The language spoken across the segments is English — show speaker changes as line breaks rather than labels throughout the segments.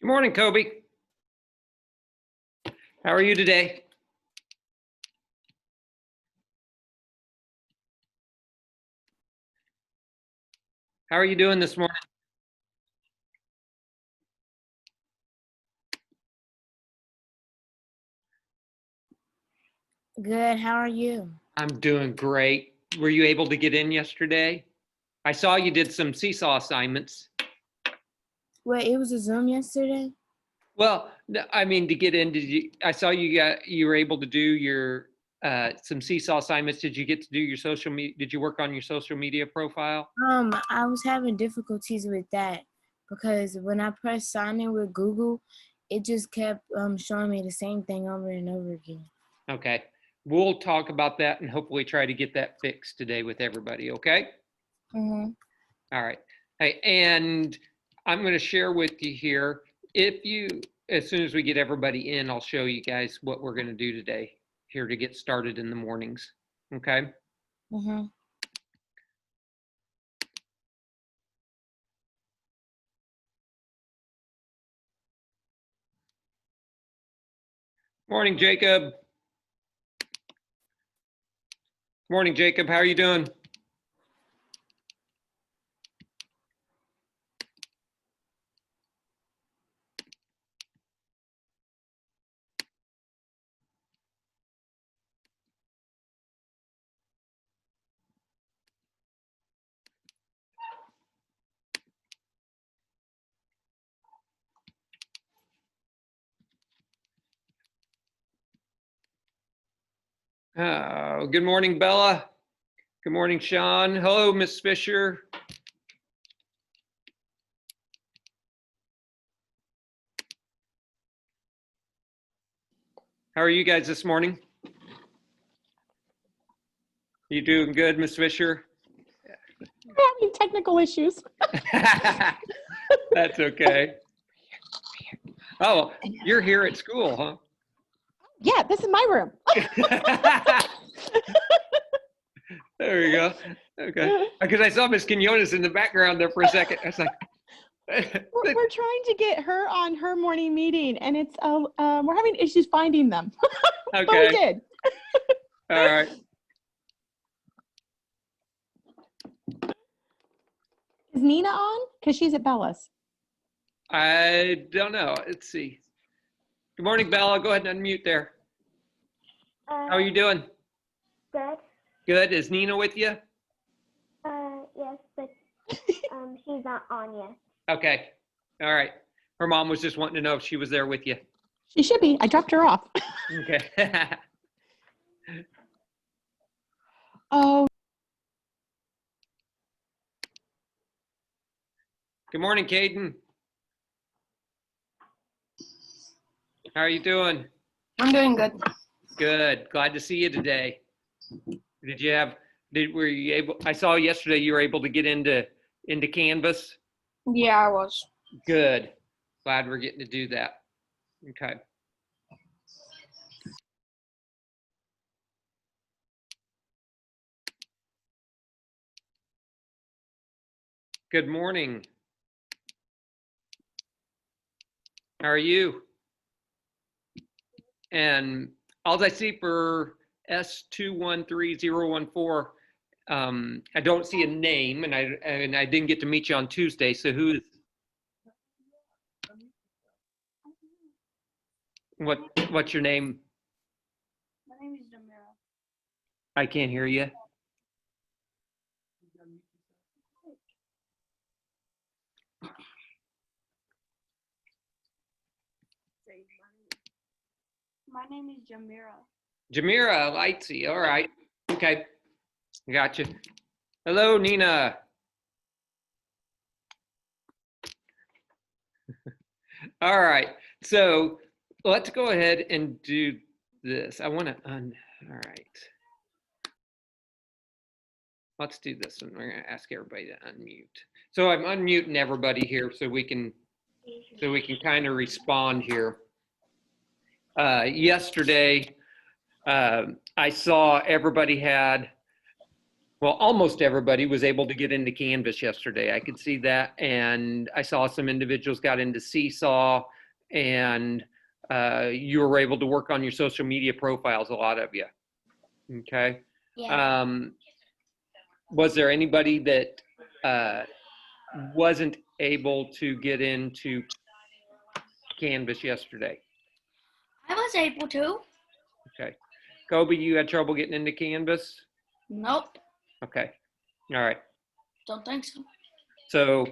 Good morning, Kobe. How are you today? How are you doing this morning?
Good. How are you?
I'm doing great. Were you able to get in yesterday? I saw you did some seesaw assignments.
Wait, it was a Zoom yesterday?
Well, I mean to get in, I saw you were able to do your some seesaw assignments. Did you get to do your social media? Did you work on your social media profile?
I was having difficulties with that because when I pressed sign in with Google, it just kept showing me the same thing over and over again.
Okay. We'll talk about that and hopefully try to get that fixed today with everybody, okay?
Mm-hmm.
All right. Hey, and I'm going to share with you here. As soon as we get everybody in, I'll show you guys what we're going to do today here to get started in the mornings. Okay.
Mm-hmm.
Morning, Jacob. Morning, Jacob. How are you doing? Good morning, Bella. Good morning, Sean. Hello, Miss Fisher. How are you guys this morning? You doing good, Miss Fisher?
Having technical issues.
That's okay. Oh, you're here at school, huh?
Yeah, this is my room.
There we go. Okay. Because I saw Miss Quinones in the background there for a second. I was like,
we're trying to get her on her morning meeting, and it's we're having issues finding them.
okay.
But we did.
All right.
Is Nina on? Because she's at Bella's.
I don't know. Let's see. Good morning, Bella. Go ahead and unmute there. How are you doing?
Good.
Good. Is Nina with you?
Yes, but she's not on yet.
Okay. All right. Her mom was just wanting to know if she was there with you.
She should be. I dropped her off.
Okay.
Oh.
Good morning, Caden. How are you doing?
I'm doing good.
Good. Glad to see you today. Were you able, I saw yesterday you were able to get into Canvas.
Yeah, I was.
Good. Glad we're getting to do that. Okay. Good morning. How are you? And all I see for S213014, I don't see a name, and I didn't get to meet you on Tuesday. So what's your name?
My name is Jamira.
I can't hear you.
My name is Jamira.
Jamira Lightsey. All right. Okay. Gotcha. Hello, Nina. All right. So let's go ahead and do this. All right. Let's do this one. We're going to ask everybody to unmute. So I'm unmuting everybody here so we can kind of respond here. Yesterday, I saw everybody had Well, almost everybody was able to get into Canvas yesterday. I could see that. And I saw some individuals got into Seesaw, and you were able to work on your social media profiles, a lot of you. Okay.
Yeah.
Was there anybody that wasn't able to get into Canvas yesterday?
I was able to.
Okay. Kobe, you had trouble getting into Canvas?
Nope.
Okay. All right.
Don't think so.
So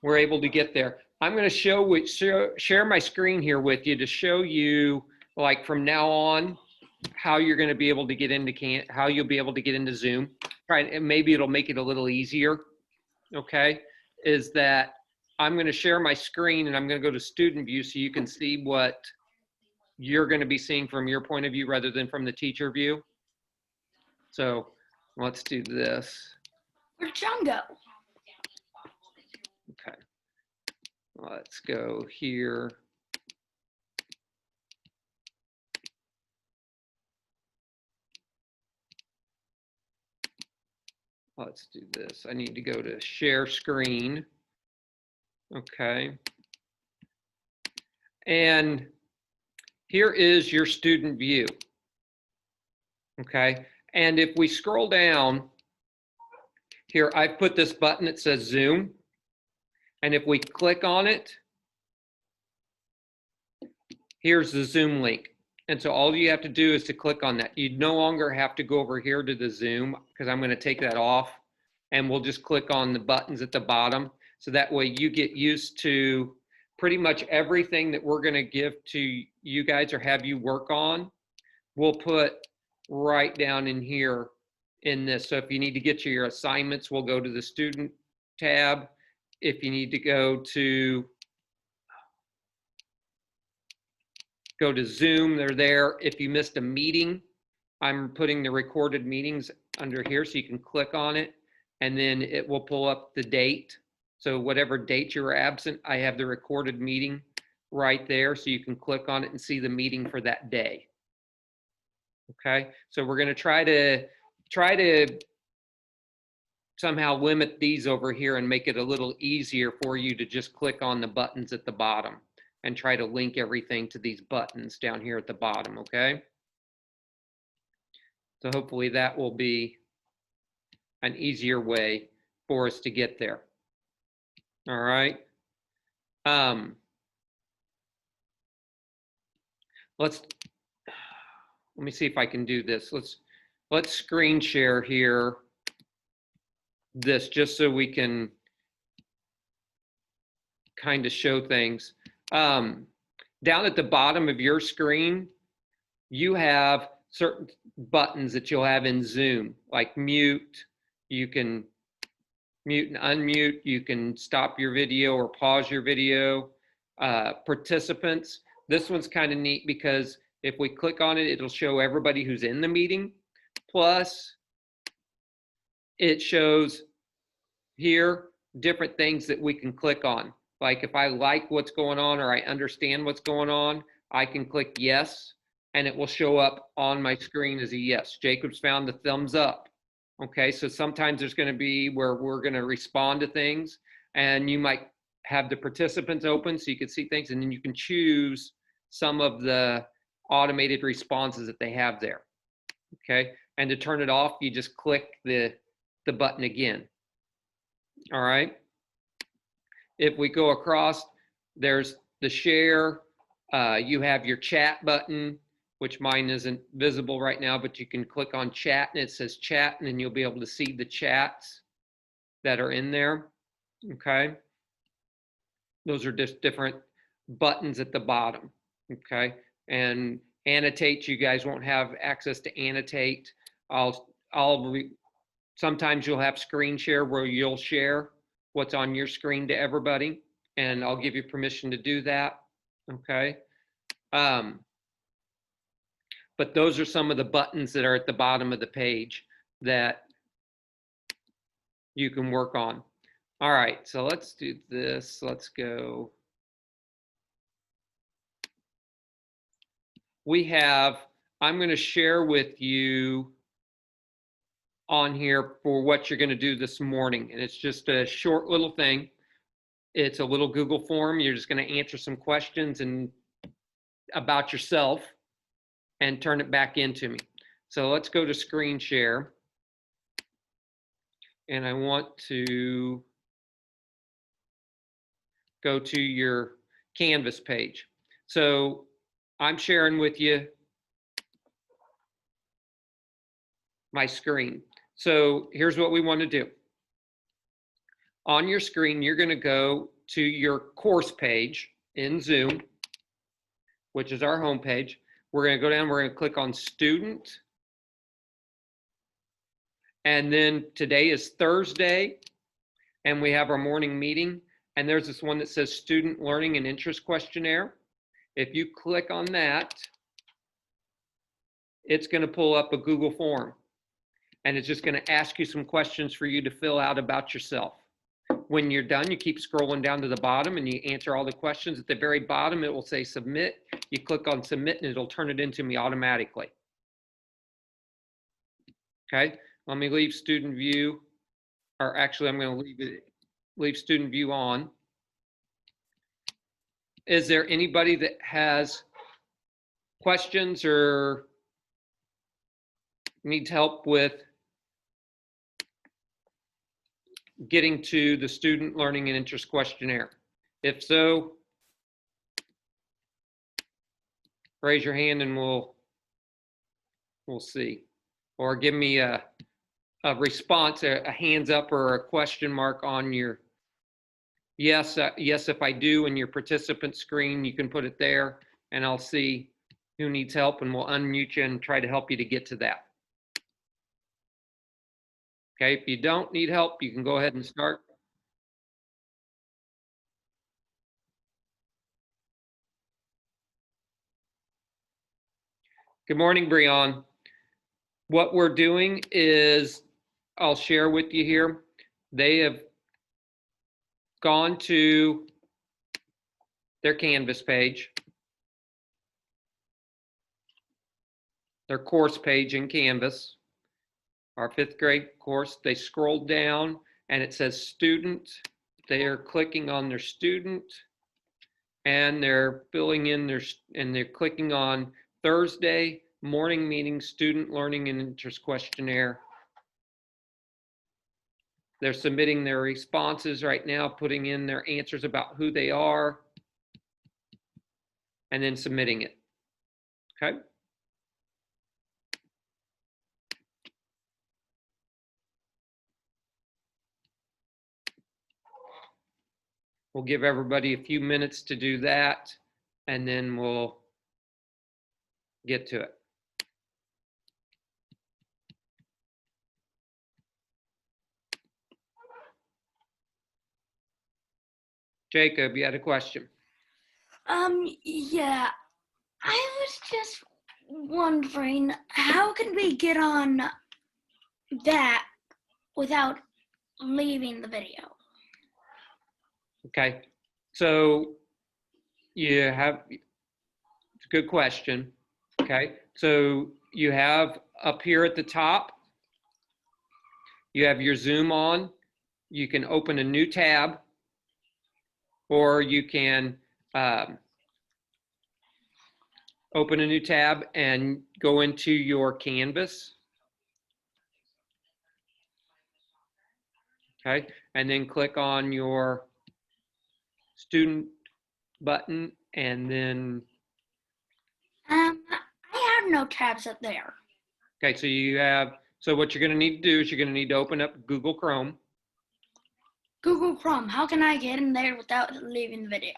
we're able to get there. I'm going to share my screen here with you to show you, like, from now on, how you're going to be able to get into how you'll be able to get into Zoom. Right, and maybe it'll make it a little easier. Okay, is that I'm going to share my screen and I'm going to go to student view so you can see what you're going to be seeing from your point of view rather than from the teacher view. So let's do this.
Where'd John go?
Okay, let's go here. Let's do this. I need to go to share screen. Okay. And here is your student view. Okay. And if we scroll down here, I've put this button that says Zoom. And if we click on it, here's the Zoom link. And so all you have to do is to click on that. You no longer have to go over here to the Zoom, because I'm going to take that off, and we'll just click on the buttons at the bottom. So that way you get used to pretty much everything that we're going to give to you guys or have you work on. We'll put right down in here in this. So if you need to get to your assignments, we'll go to the student tab. If you need to go to Zoom, they're there. If you missed a meeting, I'm putting the recorded meetings under here, so you can click on it and then it will pull up the date. So whatever date you were absent, I have the recorded meeting right there, so you can click on it and see the meeting for that day. Okay, so we're going to try to somehow limit these over here and make it a little easier for you to just click on the buttons at the bottom and try to link everything to these buttons down here at the bottom, okay? So hopefully that will be an easier way for us to get there. All right. Let me see if I can do this. Let's screen share here this, just so we can kind of show things. Down at the bottom of your screen, you have certain buttons that you'll have in Zoom, like mute. You can mute and unmute. You can stop your video or pause your video. Participants. This one's kind of neat because if we click on it, it'll show everybody who's in the meeting. Plus, it shows here different things that we can click on. Like if I like what's going on or I understand what's going on, I can click yes, and it will show up on my screen as a yes. Jacob's found the thumbs up. Okay, so sometimes there's going to be where we're going to respond to things, and you might have the participants open so you can see things, and then you can choose some of the automated responses that they have there. Okay, and to turn it off, you just click the button again. All right. If we go across, there's the share. You have your chat button, which mine isn't visible right now, but you can click on chat and it says chat, and then you'll be able to see the chats that are in there. Okay. Those are just different buttons at the bottom. Okay. And annotate, you guys won't have access to annotate. Sometimes you'll have screen share where you'll share what's on your screen to everybody, and I'll give you permission to do that. Okay. But those are some of the buttons that are at the bottom of the page that you can work on. All right, so let's do this. Let's go. I'm going to share with you on here for what you're going to do this morning. And it's just a short little thing. It's a little Google form. You're just going to answer some questions and about yourself and turn it back into me. So let's go to screen share. And I want to go to your Canvas page. So I'm sharing with you my screen. So here's what we want to do. On your screen, you're going to go to your course page in Zoom, which is our home page. We're going to go down, we're going to click on Student. And then today is Thursday, and we have our morning meeting. And there's this one that says Student Learning and Interest Questionnaire. If you click on that, it's going to pull up a Google form. And it's just going to ask you some questions for you to fill out about yourself. When you're done, you keep scrolling down to the bottom and you answer all the questions. At the very bottom, it will say submit. You click on submit and it'll turn it into me automatically. Okay, let me leave student view, or actually I'm going to leave student view on. Is there anybody that has questions or needs help with getting to the Student Learning and Interest Questionnaire? If so, raise your hand and we'll see. Or give me a response, a hands up or a question mark on your yes, yes if I do, in your participant screen, you can put it there and I'll see who needs help and we'll unmute you and try to help you to get to that. Okay, if you don't need help, you can go ahead and start. Good morning, Breon. What we're doing is, I'll share with you here, they have gone to their Canvas page, their course page in Canvas. Our 5th grade course, they scroll down and it says student. They are clicking on their student and they're filling in and they're clicking on Thursday morning meeting, Student Learning and Interest Questionnaire. They're submitting their responses right now, putting in their answers about who they are, and then submitting it. Okay. We'll give everybody a few minutes to do that, and then we'll get to it. Jacob, you had a question.
Yeah. I was just wondering, how can we get on that without leaving the video?
Okay, so you have, it's a good question. Okay, so you have up here at the top, you have your Zoom on. You can open a new tab, or you can open a new tab and go into your Canvas. Okay, and then click on your student button, and then
I have no tabs up there.
okay, so you have, so what you're going to need to do is you're going to need to open up Google Chrome.
Google Chrome, how can I get in there without leaving the video?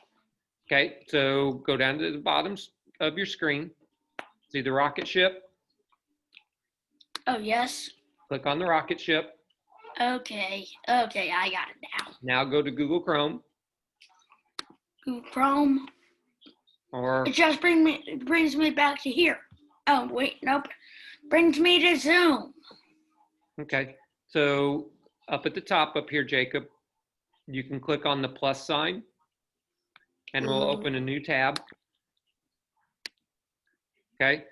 Okay, so go down to the bottom of your screen. See the rocket ship?
Oh, yes.
Click on the rocket ship.
Okay, I got it now.
Now go to Google Chrome,
Google Chrome.
or
It just brings me back to here. Oh, wait, nope. Brings me to Zoom.
okay, so up at the top up here, Jacob, you can click on the plus sign and we'll open a new tab. Okay,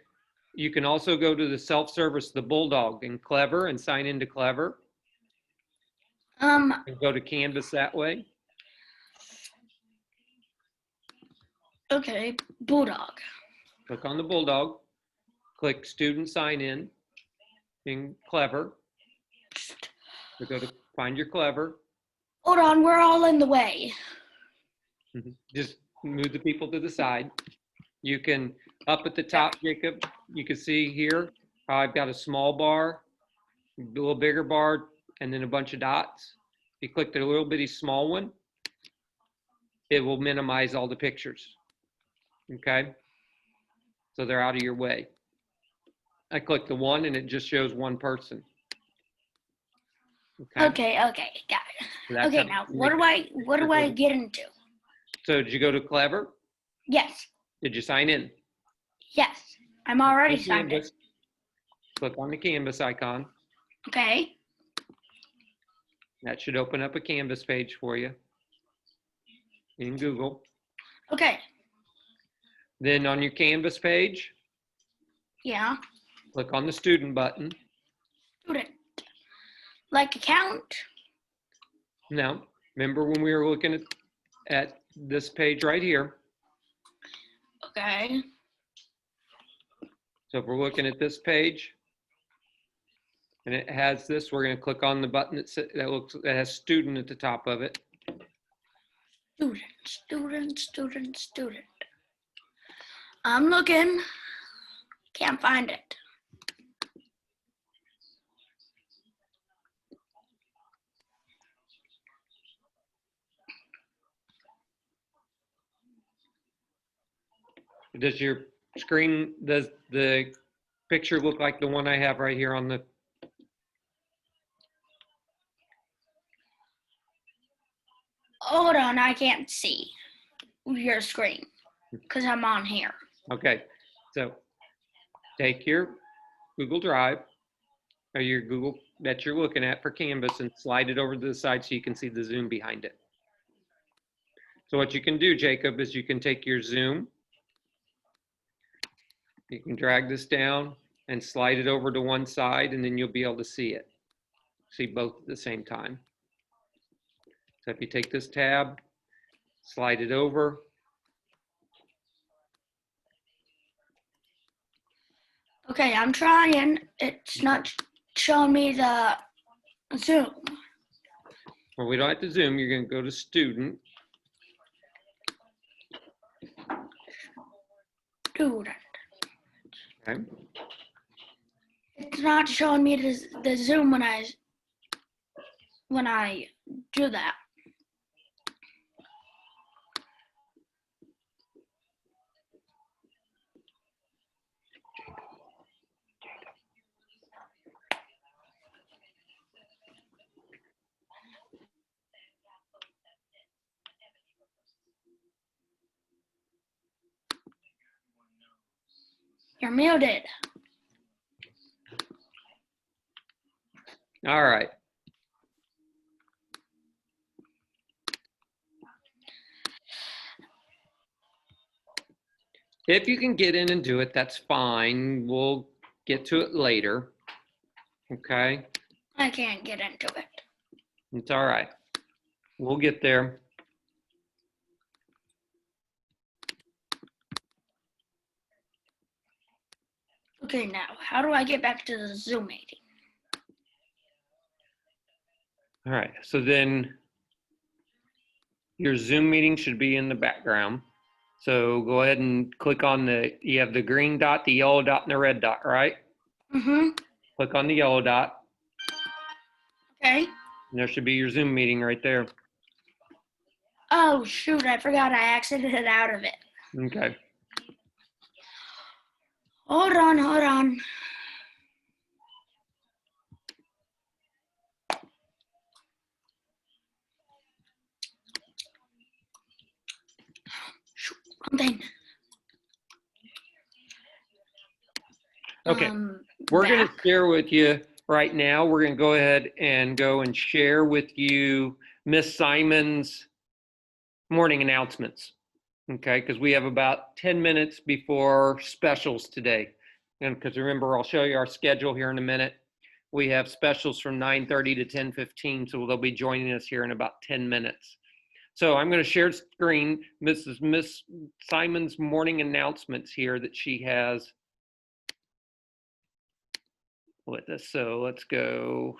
You can also go to the self-service, the Bulldog and Clever, and sign into Clever and go to Canvas that way.
Okay, Bulldog.
Click on the Bulldog, click Student Sign in Clever. So go to find your Clever.
Hold on, we're all in the way.
Just move the people to the side. You can, up at the top, Jacob, you can see here, how I've got a small bar, a little bigger bar, and then a bunch of dots. If you click the little bitty small one, it will minimize all the pictures. Okay? So they're out of your way. I click the one and it just shows one person.
Okay, got it.
So that's
Okay,
how
now
you
what
make-
do I get into?
So did you go to Clever?
Yes,
Did you sign in?
yes. I'm already
Click
signed in.
Canvas. Click on the Canvas icon.
Okay.
That should open up a Canvas page for you in Google.
Okay.
Then on your Canvas page,
Yeah.
click on the student button.
Student. Like account.
Now, remember when we were looking at this page right here?
Okay.
So if we're looking at this page and it has this, we're going to click on the button that has student at the top of it.
Student. I'm looking. Can't find it.
Does your screen, does the picture look like the one I have right here on the?
Hold on, I can't see your screen because I'm on here.
Okay, so take your Google Drive or your Google that you're looking at for Canvas and slide it over to the side so you can see the zoom behind it. So what you can do, Jacob, is you can take your zoom, you can drag this down and slide it over to one side and then you'll be able to see it. See both at the same time. So if you take this tab, slide it over.
Okay, I'm trying. It's not showing me the Zoom.
Well, we don't have to zoom. You're going to go to student.
Student.
Okay.
It's not showing me the Zoom when I do that. You're muted.
All right. If you can get in and do it, that's fine. We'll get to it later. Okay?
I can't get into it.
It's all right. We'll get there.
Okay, now, how do I get back to the Zoom meeting?
All right. So then your Zoom meeting should be in the background. So go ahead and click on you have the green dot, the yellow dot, and the red dot, right?
Mm-hmm.
Click on the yellow dot,
Okay.
and there should be your Zoom meeting right there.
Oh, shoot, I forgot I exited out of it.
Okay.
Hold on. Shoot, wrong thing.
Okay. We're going to
Back.
share with you right now. We're going to go ahead and share with you Miss Simon's morning announcements. Okay, because we have about 10 minutes before specials today. And because remember, I'll show you our schedule here in a minute. We have specials from 9:30 to 10:15, so they'll be joining us here in about 10 minutes. So I'm going to share screen. Miss Simon's morning announcements here that she has with us. So let's go.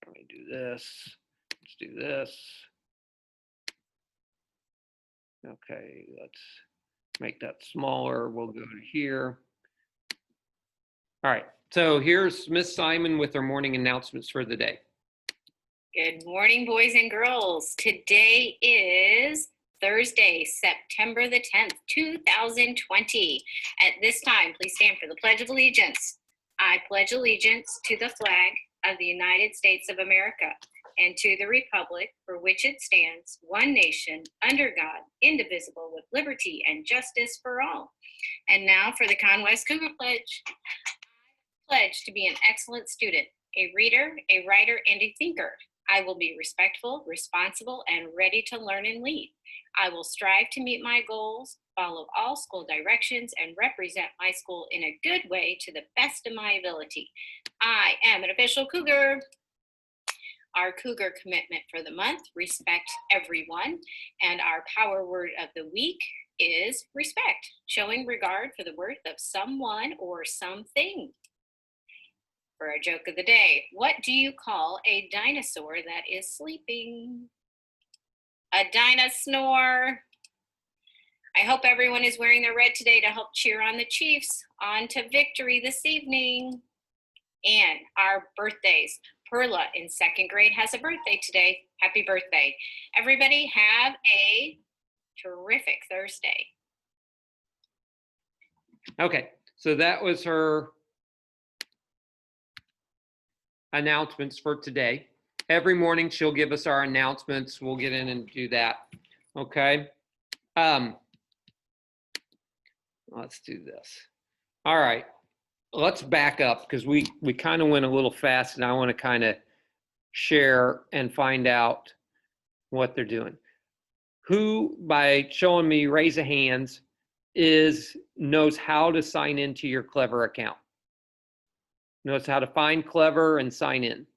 Let me do this. Let's do this. Okay, let's make that smaller. We'll go to here. All right, so here's Miss Simon with her morning announcements for the day.
Good morning, boys and girls. Today is Thursday, September the 10th, 2020. At this time, please stand for the Pledge of Allegiance. I pledge allegiance to the flag of the United States of America and to the republic for which it stands, one nation, under God, indivisible, with liberty and justice for all. And now for the Conwest Cougar Pledge. I pledge to be an excellent student, a reader, a writer, and a thinker. I will be respectful, responsible, and ready to learn and lead. I will strive to meet my goals, follow all school directions, and represent my school in a good way to the best of my ability. I am an official Cougar. Our Cougar commitment for the month, respect everyone. And our power word of the week is respect, showing regard for the worth of someone or something. For our joke of the day, what do you call a dinosaur that is sleeping? A dinosaur. I hope everyone is wearing their red today to help cheer on the Chiefs on to victory this evening. And our birthdays. Perla in second grade has a birthday today. Happy birthday. Everybody have a terrific Thursday.
Okay, so that was her announcements for today. Every morning she'll give us our announcements. We'll get in and do that. Okay. Let's do this. All right. Let's back up because we kind of went a little fast and I want to kind of share and find out what they're doing. Who, by showing me raise of hands, knows how to sign into your Clever account? Knows how to find Clever and sign in.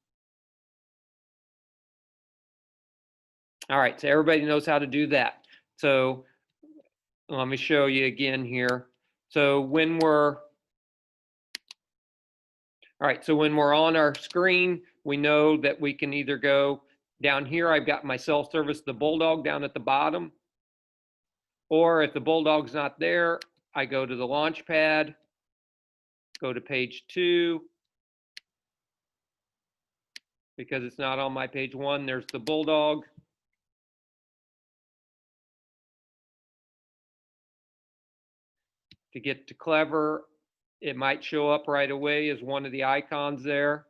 All right, so everybody knows how to do that. So let me show you again here. So when we're on our screen, we know that we can either go down here. I've got my self-service, the Bulldog down at the bottom. Or if the Bulldog's not there, I go to the Launchpad, go to page 2. Because it's not on my page 1, there's the Bulldog. To get to Clever, it might show up right away as one of the icons there.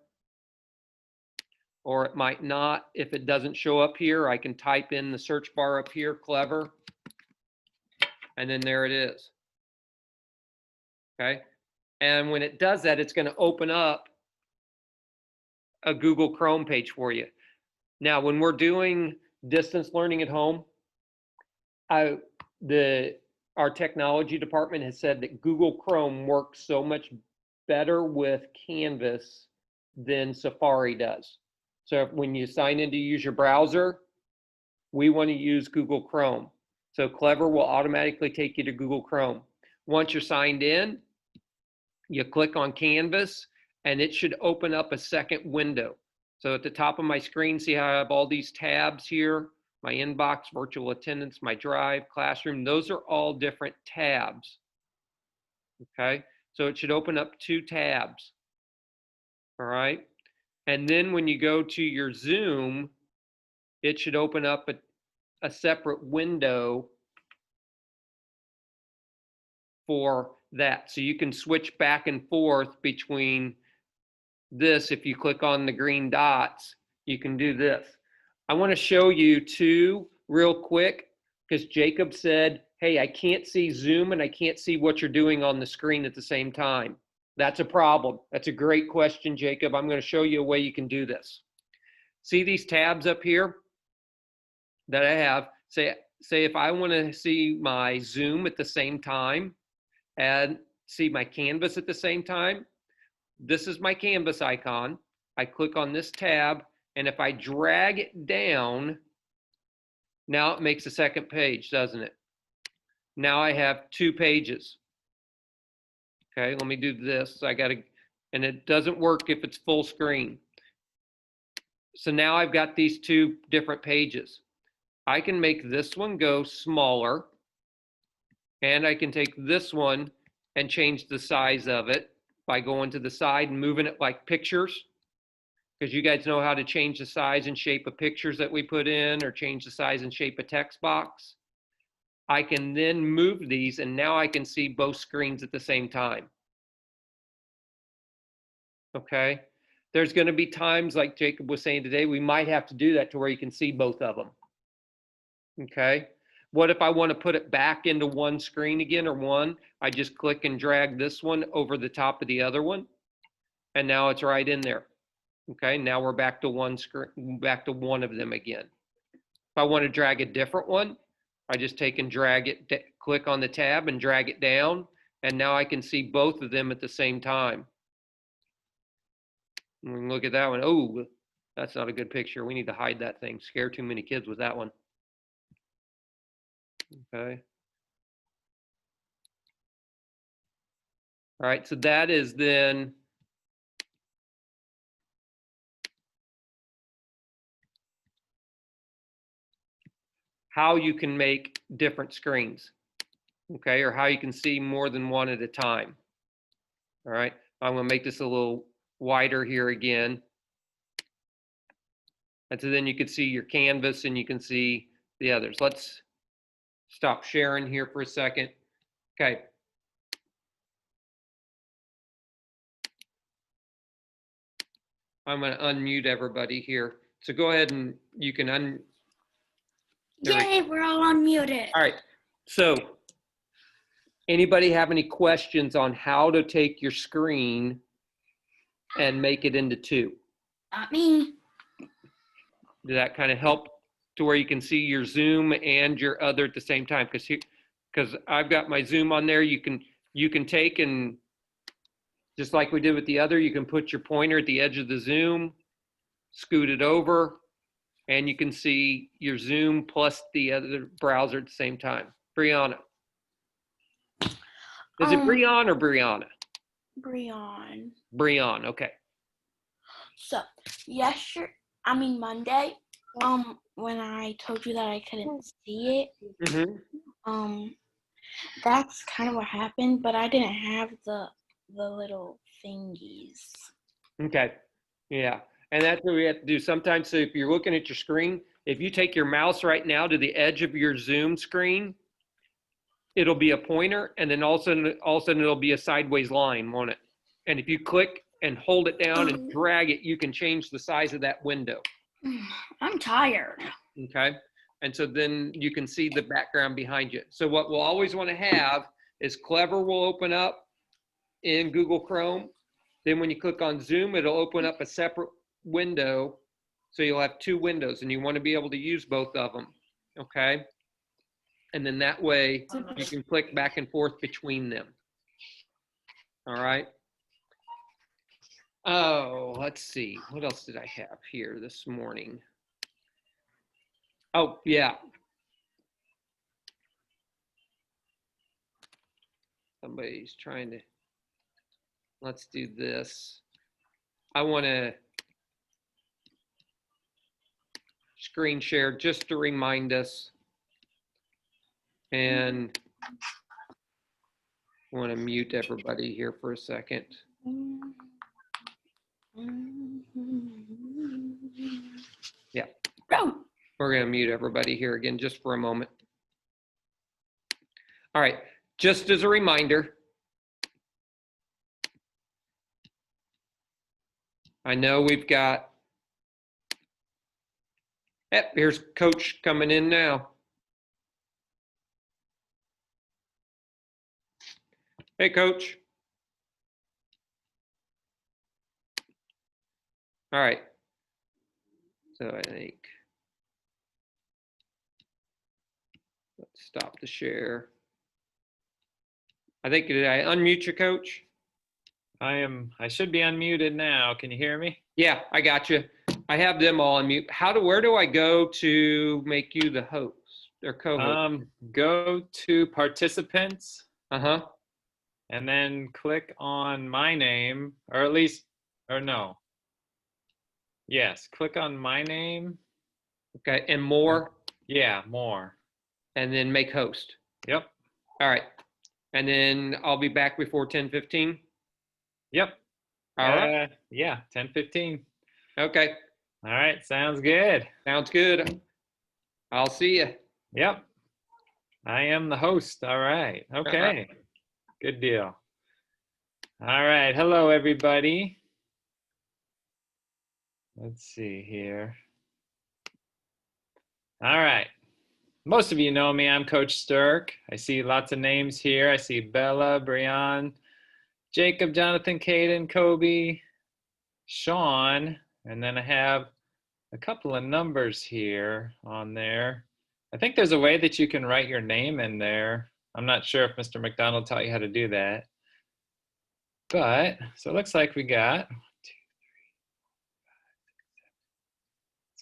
Or it might not. If it doesn't show up here, I can type in the search bar up here, Clever. And then there it is. Okay. And when it does that, it's going to open up a Google Chrome page for you. Now, when we're doing distance learning at home, our technology department has said that Google Chrome works so much better with Canvas than Safari does. So when you sign in to use your browser, we want to use Google Chrome. So Clever will automatically take you to Google Chrome. Once you're signed in, you click on Canvas and it should open up a second window. So at the top of my screen, see how I have all these tabs here? My inbox, virtual attendance, my drive, classroom, those are all different tabs. Okay, so it should open up 2 tabs. All right, and then when you go to your Zoom, it should open up a separate window for that. So you can switch back and forth between this. If you click on the green dots, you can do this. I want to show you 2 real quick because Jacob said, hey, I can't see Zoom and I can't see what you're doing on the screen at the same time. That's a problem. That's a great question, Jacob. I'm going to show you a way you can do this. See these tabs up here that I have? Say if I want to see my Zoom at the same time, and see my canvas at the same time, this is my canvas icon. I click on this tab, and if I drag it down, now it makes a second page, doesn't it? Now I have 2 pages. Okay, let me do this. I gotta, and it doesn't work if it's full screen. So now I've got these 2 different pages. I can make this one go smaller, and I can take this one and change the size of it by going to the side and moving it like pictures, because you guys know how to change the size and shape of pictures that we put in, or change the size and shape of text box. I can then move these, and now I can see both screens at the same time. Okay, there's going to be times, like Jacob was saying today, we might have to do that to where you can see both of them. Okay, what if I want to put it back into one screen again, or one? I just click and drag this one over the top of the other one, and now it's right in there. Okay, now we're back to one screen, back to one of them again. If I want to drag a different one, I just take and drag it, click on the tab and drag it down, and now I can see both of them at the same time. And we can look at that one. Oh, that's not a good picture. We need to hide that thing. Scare too many kids with that one. Okay. All right, so that is then how you can make different screens, okay, or how you can see more than one at a time. All right, I'm gonna make this a little wider here again. And so then you can see your canvas and you can see the others. Let's stop sharing here for a second. Okay. I'm gonna unmute everybody here. So go ahead and you can
Yay, we're all unmuted.
All right, so anybody have any questions on how to take your screen and make it into 2?
Not me.
Did that kind of help to where you can see your Zoom and your other at the same time? Because I've got my Zoom on there. You can take and, just like we did with the other, you can put your pointer at the edge of the Zoom, scoot it over, and you can see your Zoom plus the other browser at the same time. Brianna. Is it Brianna or Brianna?
Brian.
Brianna, okay.
So Monday, when I told you that I couldn't see it,
Mm-hmm.
that's kind of what happened, but I didn't have the little thingies.
Okay, yeah, and that's what we have to do sometimes. So if you're looking at your screen, if you take your mouse right now to the edge of your Zoom screen, it'll be a pointer, and then all of a sudden it'll be a sideways line, won't it? And if you click and hold it down and drag it, you can change the size of that window.
I'm tired.
Okay, and so then you can see the background behind you. So what we'll always want to have is Clever will open up in Google Chrome. Then when you click on Zoom, it'll open up a separate window. So you'll have 2 windows, and you want to be able to use both of them. Okay, and then that way you can click back and forth between them. All right. Oh, let's see. What else did I have here this morning? Oh, yeah. Somebody's trying to, let's do this. I want to screen share just to remind us. And I want to mute everybody here for a second. Yeah. We're going to mute everybody here again just for a moment. All right. Just as a reminder, I know we've got, yep, here's Coach coming in now. Hey, Coach. All right. So I think, let's stop the share. I think, did I unmute you, Coach?
I should be unmuted now. Can you hear me?
Yeah, I got you. I have them all unmute. Where do I go to make you the host or co-host?
Go to participants
Uh-huh.
and then click on my name, or at least, or no. Yes, click on my name.
Okay, and more,
Yeah, more.
and then make host.
Yep.
All right. And then I'll be back before 10:15.
Yep.
All right.
Yeah, 10:15.
Okay.
All right, sounds good.
Sounds good. I'll see you.
Yep. I am the host. All right. Okay. Good deal. All right. Hello, everybody. Let's see here. All right. Most of you know me. I'm Coach Stirk. I see lots of names here. I see Bella, Brian, Jacob, Jonathan, Caden, Kobe, Sean, and then I have a couple of numbers here on there. I think there's a way that you can write your name in there. I'm not sure if Mr. McDonald taught you how to do that. But, so it looks like we got 1, 2, 3, 4, 5, 6,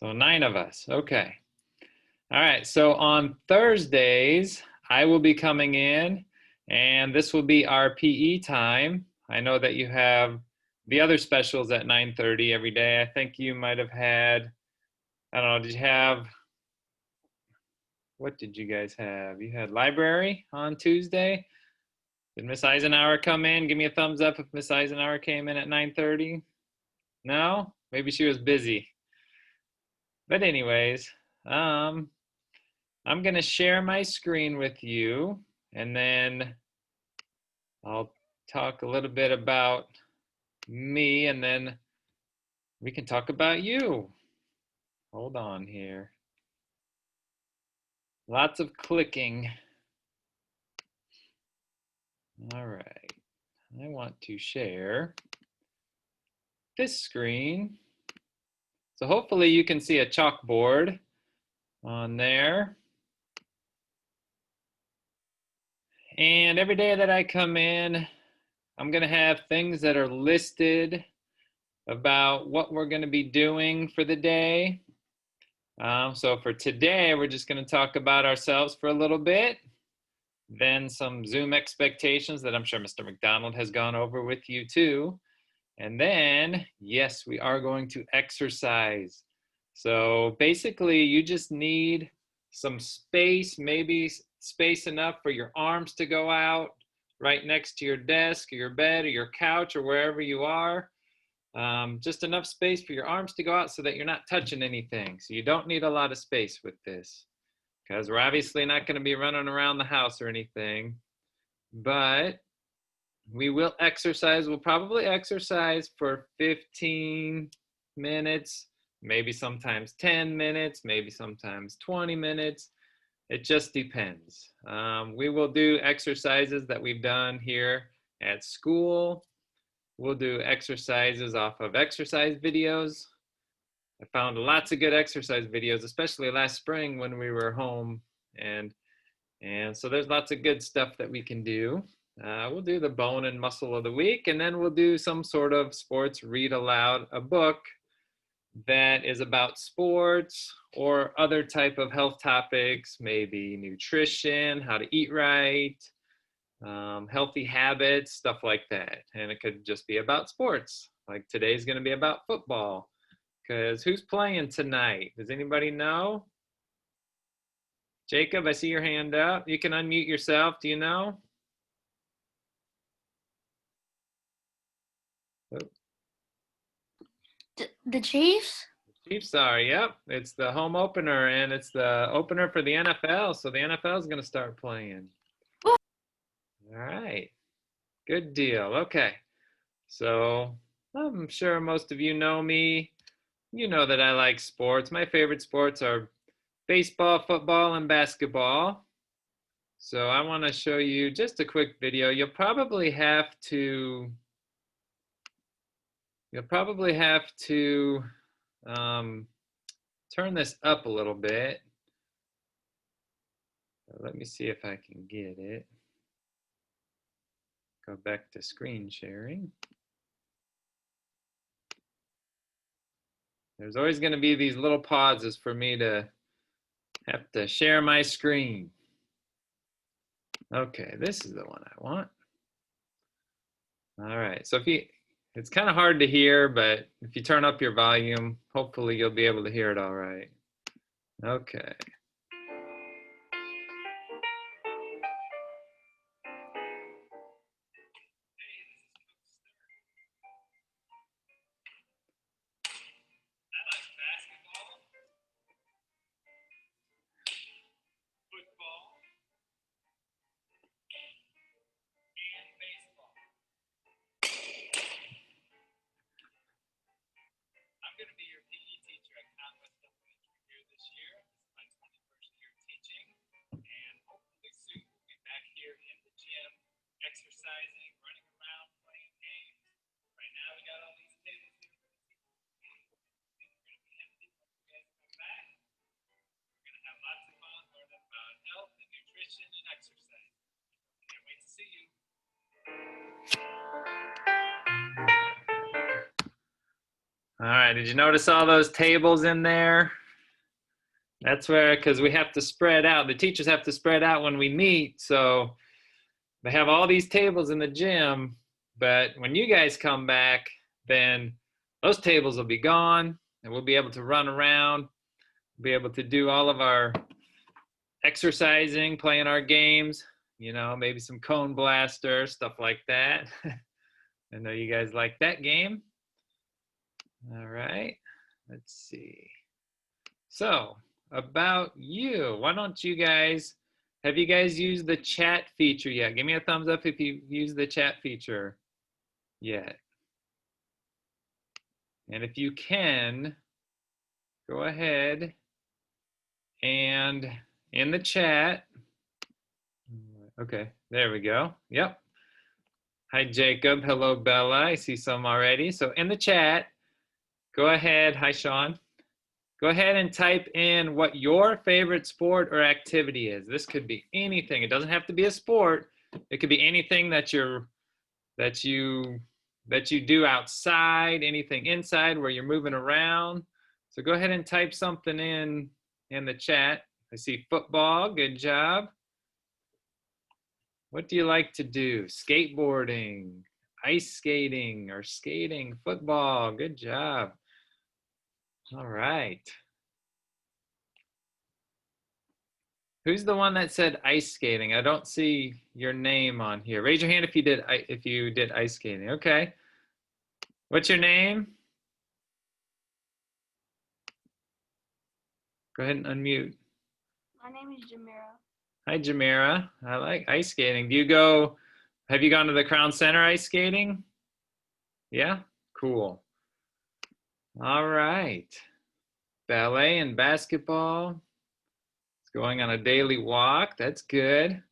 7. So 9 of us. Okay. All right. So on Thursdays, I will be coming in, and this will be our PE time. I know that you have the other specials at 9:30 every day. I think you might have had, I don't know, did you have, what did you guys have? You had library on Tuesday. Did Miss Eisenhower come in? Give me a thumbs up if Miss Eisenhower came in at 9:30. No? Maybe she was busy. But anyways, I'm going to share my screen with you, and then I'll talk a little bit about me, and then we can talk about you. Hold on here. Lots of clicking. All right. I want to share this screen. So hopefully you can see a chalkboard on there. And every day that I come in, I'm going to have things that are listed about what we're going to be doing for the day. So for today, we're just going to talk about ourselves for a little bit. Then some Zoom expectations that I'm sure Mr. McDonald has gone over with you too. And then, yes, we are going to exercise. So basically, you just need some space, maybe space enough for your arms to go out right next to your desk or your bed or your couch or wherever you are. Just enough space for your arms to go out so that you're not touching anything. So you don't need a lot of space with this, because we're obviously not going to be running around the house or anything. But we will exercise. We'll probably exercise for 15 minutes, maybe sometimes 10 minutes, maybe sometimes 20 minutes. It just depends. We will do exercises that we've done here at school. We'll do exercises off of exercise videos. I found lots of good exercise videos, especially last spring when we were home. And so there's lots of good stuff that we can do. We'll do the bone and muscle of the week, and then we'll do some sort of sports read aloud, a book that is about sports or other type of health topics, maybe nutrition, how to eat right, healthy habits, stuff like that. And it could just be about sports. Like today's going to be about football, because who's playing tonight? Does anybody know? Jacob, I see your hand up. You can unmute yourself. Do you know?
The Chiefs?
Chiefs are, yep. It's the home opener, and it's the opener for the NFL. So the NFL is going to start playing.
Woo!
All right. Good deal. Okay. So I'm sure most of you know me. You know that I like sports. My favorite sports are baseball, football, and basketball. So I want to show you just a quick video. You'll probably have to turn this up a little bit. Let me see if I can get it. Go back to screen sharing. There's always going to be these little pauses for me to have to share my screen. Okay, this is the one I want. All right, so it's kind of hard to hear, but if you turn up your volume, hopefully you'll be able to hear it all right. Okay. I'm going to be your PE teacher at Conwest Elementary here this year. This is my 21st year teaching, and hopefully soon we'll be back here in the gym, exercising, running around, playing games. Right now we got all these tables here. These are going to be empty when you guys come back. We're going to have lots of fun learning about health and nutrition and exercise. Can't wait to see you. All right, did you notice all those tables in there? That's where, because we have to spread out, the teachers have to spread out when we meet, so they have all these tables in the gym, but when you guys come back, then those tables will be gone, and we'll be able to run around, be able to do all of our exercising, playing our games, you know, maybe some cone blaster, stuff like that. I know you guys like that game. All right, let's see. So about you, why don't you guys, have you guys used the chat feature yet? Give me a thumbs up if you use the chat feature yet. And if you can, go ahead and in the chat, okay, there we go. Yep. Hi, Jacob. Hello, Bella. I see some already. So in the chat, go ahead. Hi, Sean. Go ahead and type in what your favorite sport or activity is. This could be anything. It doesn't have to be a sport. It could be anything that you do outside, anything inside where you're moving around. So go ahead and type something in the chat. I see football. Good job. What do you like to do? Skateboarding, ice skating, or skating, football. Good job. All right. Who's the one that said ice skating? I don't see your name on here. Raise your hand if you did ice skating. Okay. What's your name? Go ahead and unmute.
My name is Jamira.
Hi, Jamira. I like ice skating. Have you gone to the Crown Center ice skating? Yeah? Cool. All right. Ballet and basketball. It's going on a daily walk. That's good.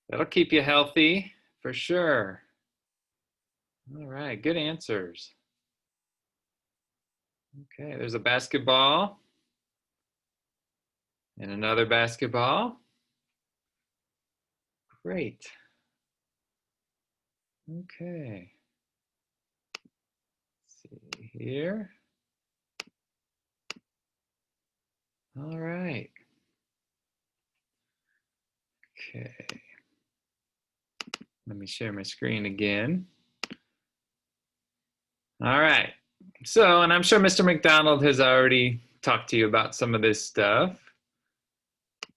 That'll keep you healthy for sure. All right, good answers. Okay, there's a basketball. And another basketball. Great. Okay. Let's see here. All right. Okay. Let me share my screen again. All right. So, and I'm sure Mr. McDonald has already talked to you about some of this stuff,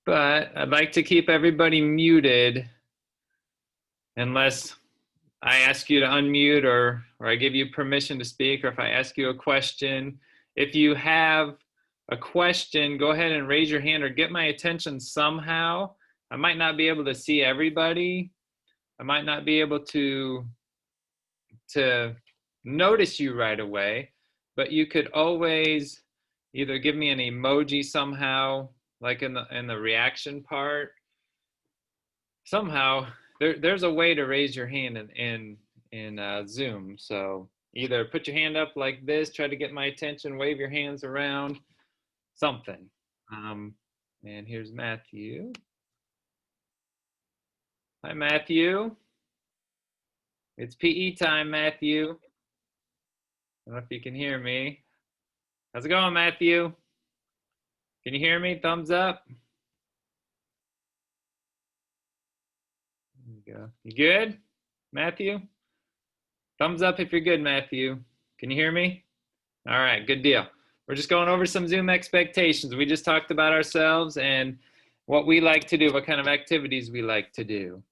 but I'd like to keep everybody muted unless I ask you to unmute or I give you permission to speak, or if I ask you a question. If you have a question, go ahead and raise your hand or get my attention somehow. I might not be able to see everybody. I might not be able to notice you right away, but you could always either give me an emoji somehow, like in the reaction part. Somehow, there's a way to raise your hand in Zoom. So either put your hand up like this, try to get my attention, wave your hands around, something. And here's Matthew. Hi, Matthew. It's PE time, Matthew. I don't know if you can hear me. How's it going, Matthew? Can you hear me? Thumbs up. There you go. You good, Matthew? Thumbs up if you're good, Matthew. Can you hear me? All right, good deal. We're just going over some Zoom expectations. We just talked about ourselves and what we like to do, what kind of activities we like to do.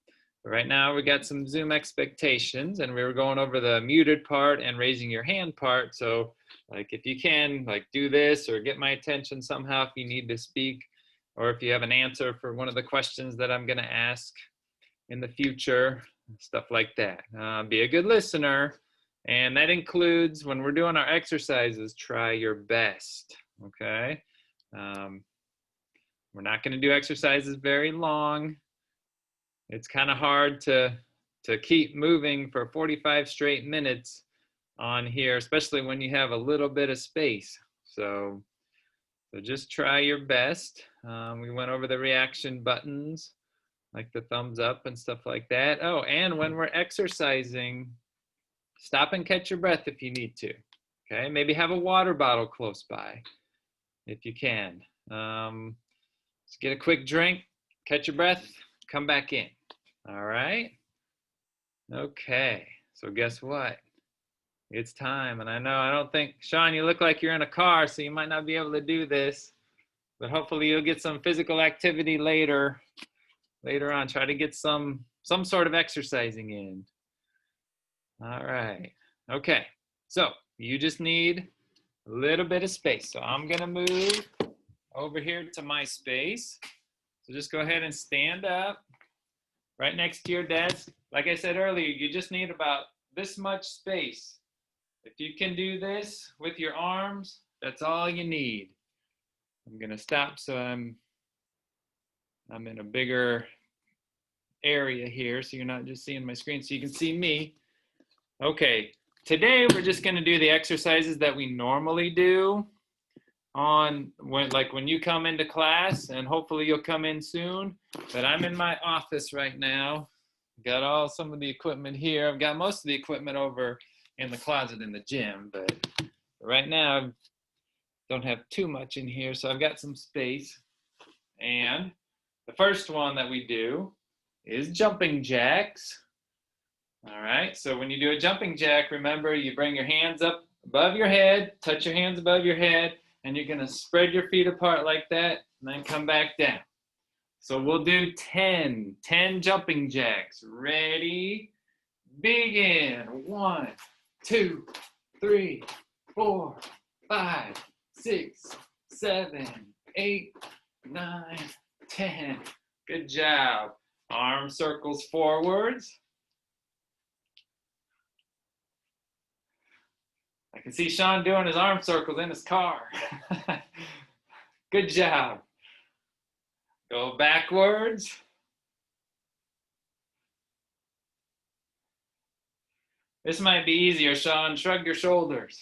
But right now we got some Zoom expectations, and we were going over the muted part and raising your hand part. So like if you can, like do this or get my attention somehow if you need to speak, or if you have an answer for one of the questions that I'm gonna ask in the future, stuff like that. Be a good listener. And that includes when we're doing our exercises, try your best, okay? We're not gonna do exercises very long. It's kind of hard to keep moving for 45 straight minutes on here, especially when you have a little bit of space. So just try your best. We went over the reaction buttons, like the thumbs up and stuff like that. Oh, and when we're exercising, stop and catch your breath if you need to, okay? Maybe have a water bottle close by if you can. Just get a quick drink, catch your breath, come back in, all right? Okay, so guess what? It's time, and I know, I don't think, Sean, you look like you're in a car, so you might not be able to do this, but hopefully you'll get some physical activity later on. Try to get some sort of exercising in. All right, okay, so you just need a little bit of space. So I'm gonna move over here to my space. So just go ahead and stand up right next to your desk. Like I said earlier, you just need about this much space. If you can do this with your arms, that's all you need. I'm gonna stop so I'm in a bigger area here, so you're not just seeing my screen, so you can see me. Okay, today we're just gonna do the exercises that we normally do on when you come into class, and hopefully you'll come in soon. But I'm in my office right now. Got some of the equipment here. I've got most of the equipment over in the closet in the gym, but right now I don't have too much in here, so I've got some space. And the first one that we do is jumping jacks. All right, so when you do a jumping jack, remember you bring your hands up above your head, touch your hands above your head, and you're gonna spread your feet apart like that, and then come back down. So we'll do 10 jumping jacks. Ready, begin. 1, 2, 3, 4, 5, 6, 7, 8, 9, 10. Good job. Arm circles forwards. I can see Sean doing his arm circles in his car. Good job. Go backwards. This might be easier, Sean. Shrug your shoulders.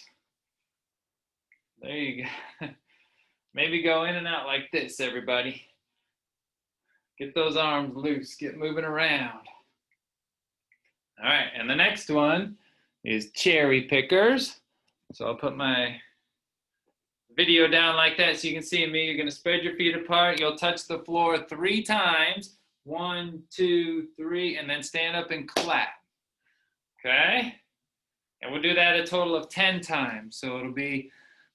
There you go. Maybe go in and out like this, everybody. Get those arms loose. Get moving around. All right, and the next one is cherry pickers. So I'll put my video down like that so you can see me. You're gonna spread your feet apart. You'll touch the floor 3 times. 1, 2, 3, and then stand up and clap. Okay? And we'll do that a total of 10 times. So it'll be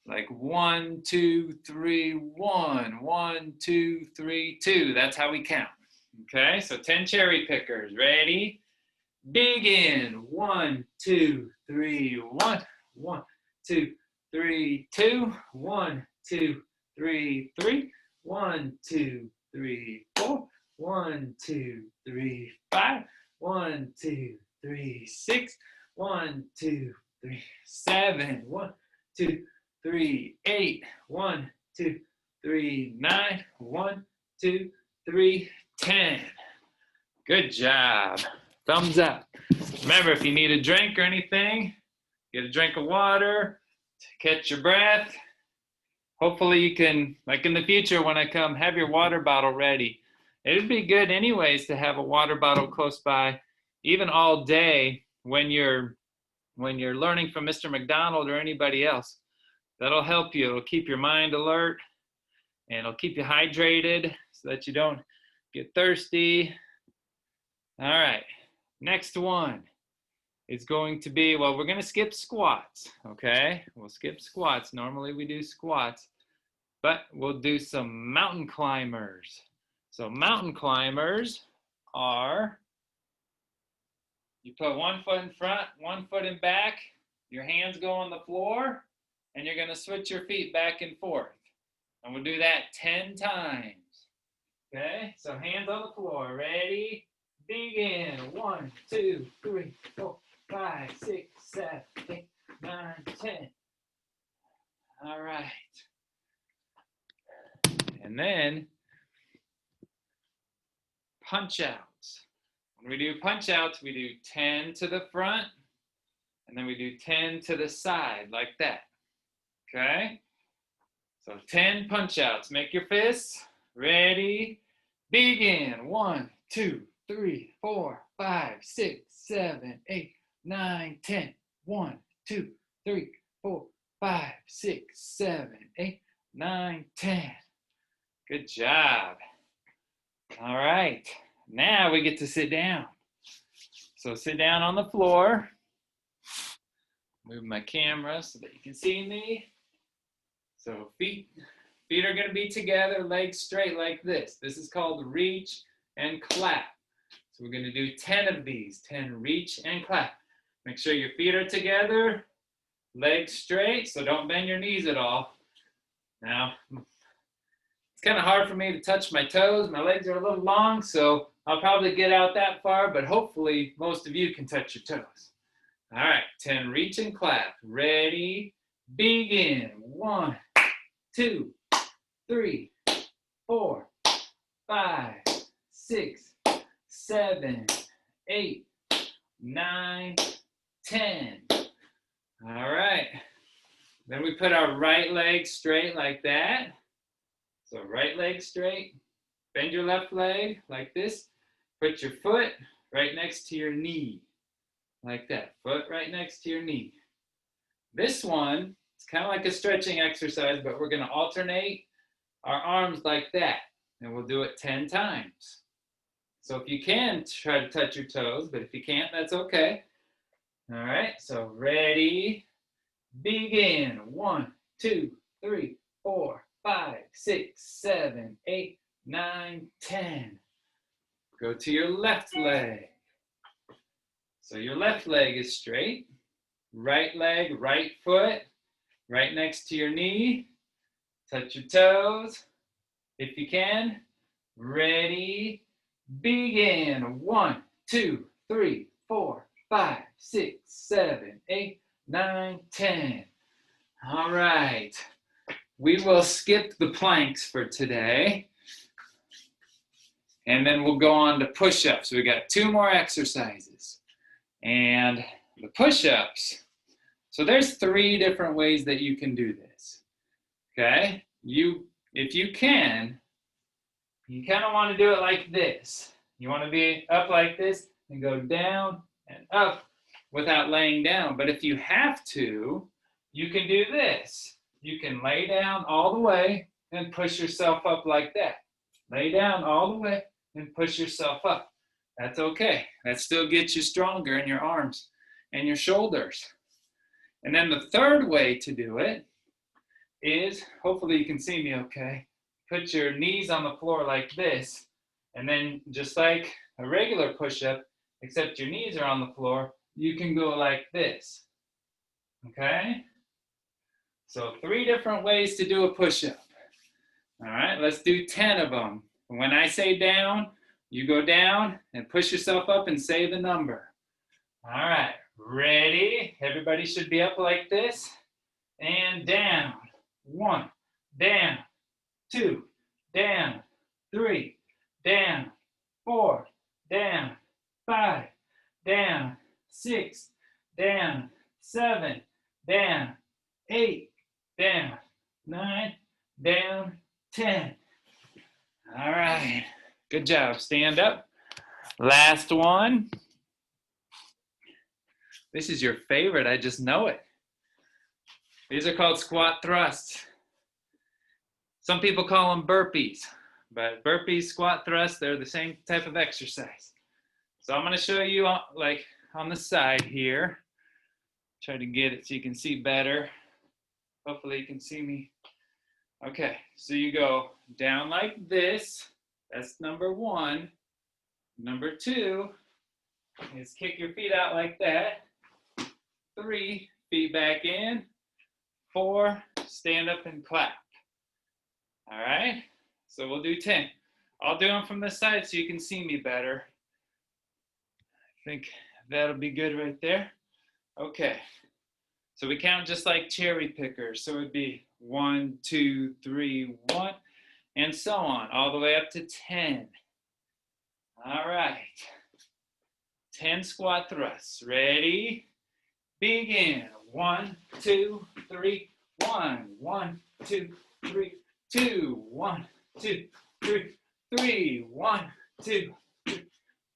like 1, 2, 3, 1, 1, 2, 3, 2. That's how we count. Okay? So 10 cherry pickers. Ready? Begin. 1, 2, 3, 1, 1, 2, 3, 2, 1, 2, 3, 3, 1, 2, 3, 4, 1, 2, 3, 5, 1, 2, 3, 6, 1, 2, 3, 7, 1, 2, 3, 8, 1, 2, 3, 9, 1, 2, 3, 10. Good job. Thumbs up. Remember, if you need a drink or anything, get a drink of water, catch your breath. Hopefully you can, like in the future when I come, have your water bottle ready. It'd be good anyways to have a water bottle close by, even all day when you're learning from Mr. McDonald or anybody else. That'll help you. It'll keep your mind alert and it'll keep you hydrated so that you don't get thirsty. All right, next one is going to be, well, we're going to skip squats, okay? We'll skip squats. Normally we do squats, but we'll do some mountain climbers. So mountain climbers are, you put one foot in front, one foot in back, your hands go on the floor, and you're going to switch your feet back and forth. And we'll do that 10 times. Okay, so hands on the floor. Ready? Begin. 1, 2, 3, 4, 5, 6, 7, 8, 9, 10. All right. And then punch outs. When we do punch outs, we do 10 to the front, and then we do 10 to the side, like that. Okay? So 10 punch outs. Make your fists. Ready? Begin. 1, 2, 3, 4, 5, 6, 7, 8, 9, 10. 1, 2, 3, 4, 5, 6, 7, 8, 9, 10. Good job. All right. Now we get to sit down. So sit down on the floor. Move my camera so that you can see me. So feet are going to be together, legs straight like this. This is called reach and clap. So we're going to do 10 of these, 10 reach and clap. Make sure your feet are together, legs straight, so don't bend your knees at all. Now, it's kind of hard for me to touch my toes. My legs are a little long, so I'll probably get out that far, but hopefully most of you can touch your toes. All right, 10 reach and clap. Ready, begin. 1, 2, 3, 4, 5, 6, 7, 8, 9, 10. All right. Then we put our right leg straight like that. So right leg straight. Bend your left leg like this. Put your foot right next to your knee. Like that. Foot right next to your knee. This one, it's kind of like a stretching exercise, but we're going to alternate our arms like that. And we'll do it 10 times. So if you can, try to touch your toes, but if you can't, that's okay. All right, so ready, begin. 1, 2, 3, 4, 5, 6, 7, 8, 9, 10. Go to your left leg. So your left leg is straight. Right leg, right foot, right next to your knee. Touch your toes. If you can, ready, begin. 1, 2, 3, 4, 5, 6, 7, 8, 9, 10. All right. We will skip the planks for today. And then we'll go on to push-ups. We got 2 more exercises. And the push-ups, so there's 3 different ways that you can do this. Okay? If you can, you kind of want to do it like this. You want to be up like this and go down and up without laying down. But if you have to, you can do this. You can lay down all the way and push yourself up like that. Lay down all the way and push yourself up. That's okay. That still gets you stronger in your arms and your shoulders. And then the third way to do it is, hopefully you can see me okay, put your knees on the floor like this, and then just like a regular push-up, except your knees are on the floor, you can go like this, okay? So 3 different ways to do a push-up. All right, let's do 10 of them. When I say down, you go down and push yourself up and say the number. All right, ready? Everybody should be up like this. And down. 1, down. 2, down. 3, down. 4, down. 5, down. 6, down. 7, down. 8, down. 9, down. 10. All right. Good job. Stand up. Last one. This is your favorite, I just know it. These are called squat thrusts. Some people call them burpees, but burpees, squat thrusts, they're the same type of exercise. So I'm gonna show you like on the side here. Try to get it so you can see better. Hopefully you can see me. Okay, so you go down like this. That's number one. Number two is kick your feet out like that. 3, feet back in. 4, stand up and clap. All right, so we'll do 10. I'll do them from the side so you can see me better. I think that'll be good right there. Okay, so we count just like cherry pickers. So it'd be 1, 2, 3, 1, and so on, all the way up to 10. All right, 10 squat thrusts. Ready? Begin. 1, 2, 3, 1. 1, 2, 3, 2. 1, 2, 3, 3. 1, 2, 3,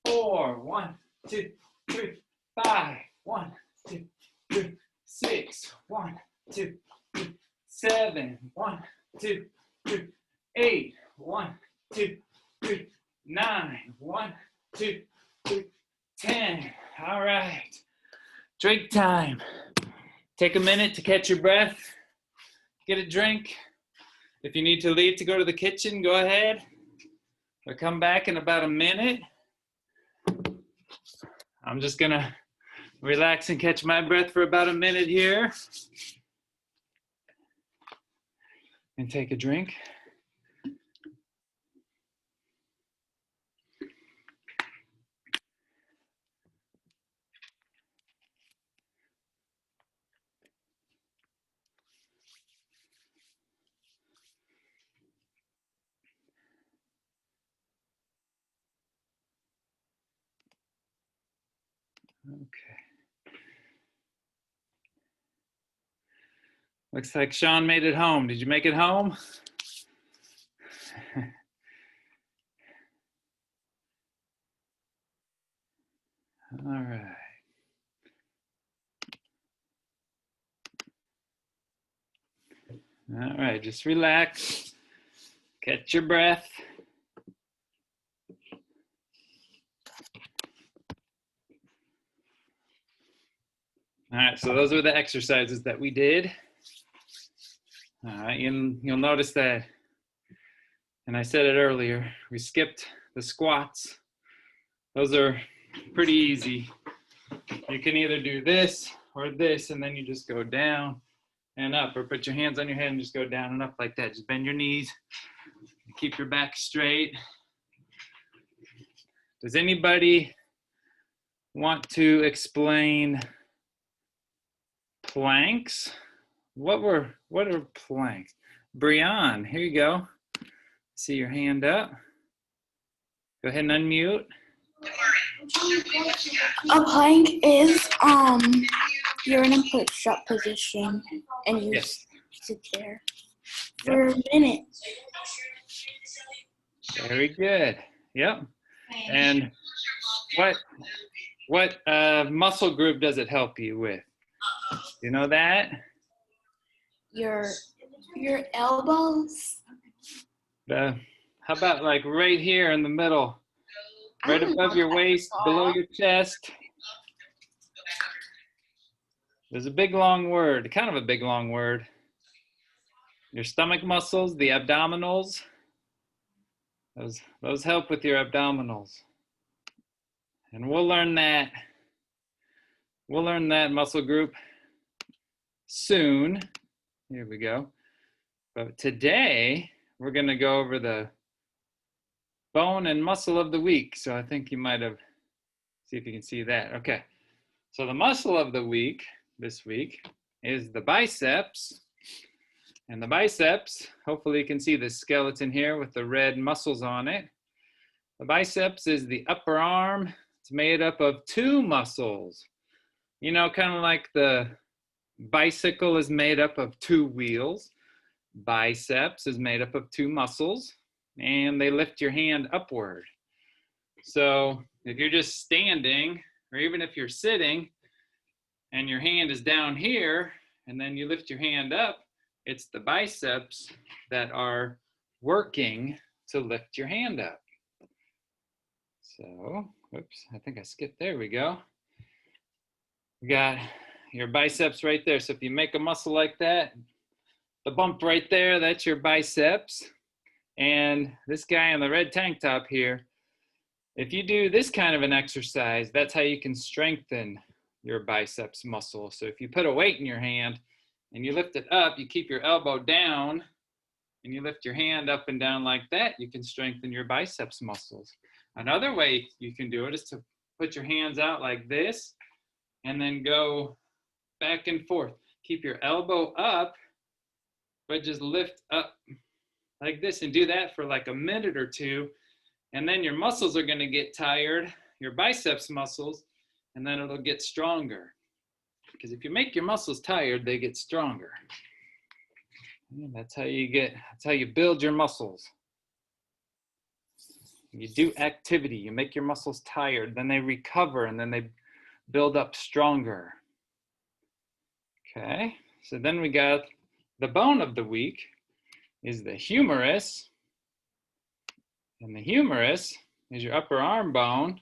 4. 1, 2, 3, 5. 1, 2, 3, 6. 1, 2, 3, 7. 1, 2, 3, 8. 1, 2, 3, 9. 1, 2, 3, 10. All right. Drink time. Take a minute to catch your breath. Get a drink. If you need to leave to go to the kitchen, go ahead. I'll come back in about a minute. I'm just gonna relax and catch my breath for about a minute here. And take a drink. Okay. Looks like Sean made it home. Did you make it home? All right. All right, just relax. Catch your breath. All right, so those are the exercises that we did. All right, you'll notice that, and I said it earlier, we skipped the squats. Those are pretty easy. You can either do this or this, and then you just go down and up, or put your hands on your head and just go down and up like that. Just bend your knees, keep your back straight. Does anybody want to explain planks? What are planks? Brianne, here you go. See your hand up. Go ahead and unmute.
A plank is you're in a push-up position and you sit there for a minute.
Very good. Yep. And what muscle group does it help you with? You know that?
Your elbows.
How about like right here in the middle? Right above your waist, below your chest. There's a big long word, kind of a big long word. Your stomach muscles, the abdominals. Those help with your abdominals. And we'll learn that muscle group soon. Here we go. But today, we're gonna go over the bone and muscle of the week. So I think you might have, see if you can see that. Okay, so the muscle of the week, this week, is the biceps. And the biceps, hopefully you can see the skeleton here with the red muscles on it. The biceps is the upper arm. It's made up of 2 muscles. You know, kind of like the bicycle is made up of 2 wheels. Biceps is made up of 2 muscles, and they lift your hand upward. So if you're just standing, or even if you're sitting, and your hand is down here, and then you lift your hand up, it's the biceps that are working to lift your hand up. So, oops, I think I skipped, there we go. You got your biceps right there. So if you make a muscle like that, the bump right there, that's your biceps. And this guy in the red tank top here, if you do this kind of an exercise, that's how you can strengthen your biceps muscle. So if you put a weight in your hand and you lift it up, you keep your elbow down and you lift your hand up and down like that, you can strengthen your biceps muscles. Another way you can do it is to put your hands out like this and then go back and forth. Keep your elbow up, but just lift up like this and do that for like a minute or two. And then your muscles are gonna get tired, your biceps muscles, and then it'll get stronger. Because if you make your muscles tired, they get stronger. And that's how you build your muscles. You do activity, you make your muscles tired, then they recover, and then they build up stronger. Okay, so then we got the bone of the week is the humerus. And the humerus is your upper arm bone.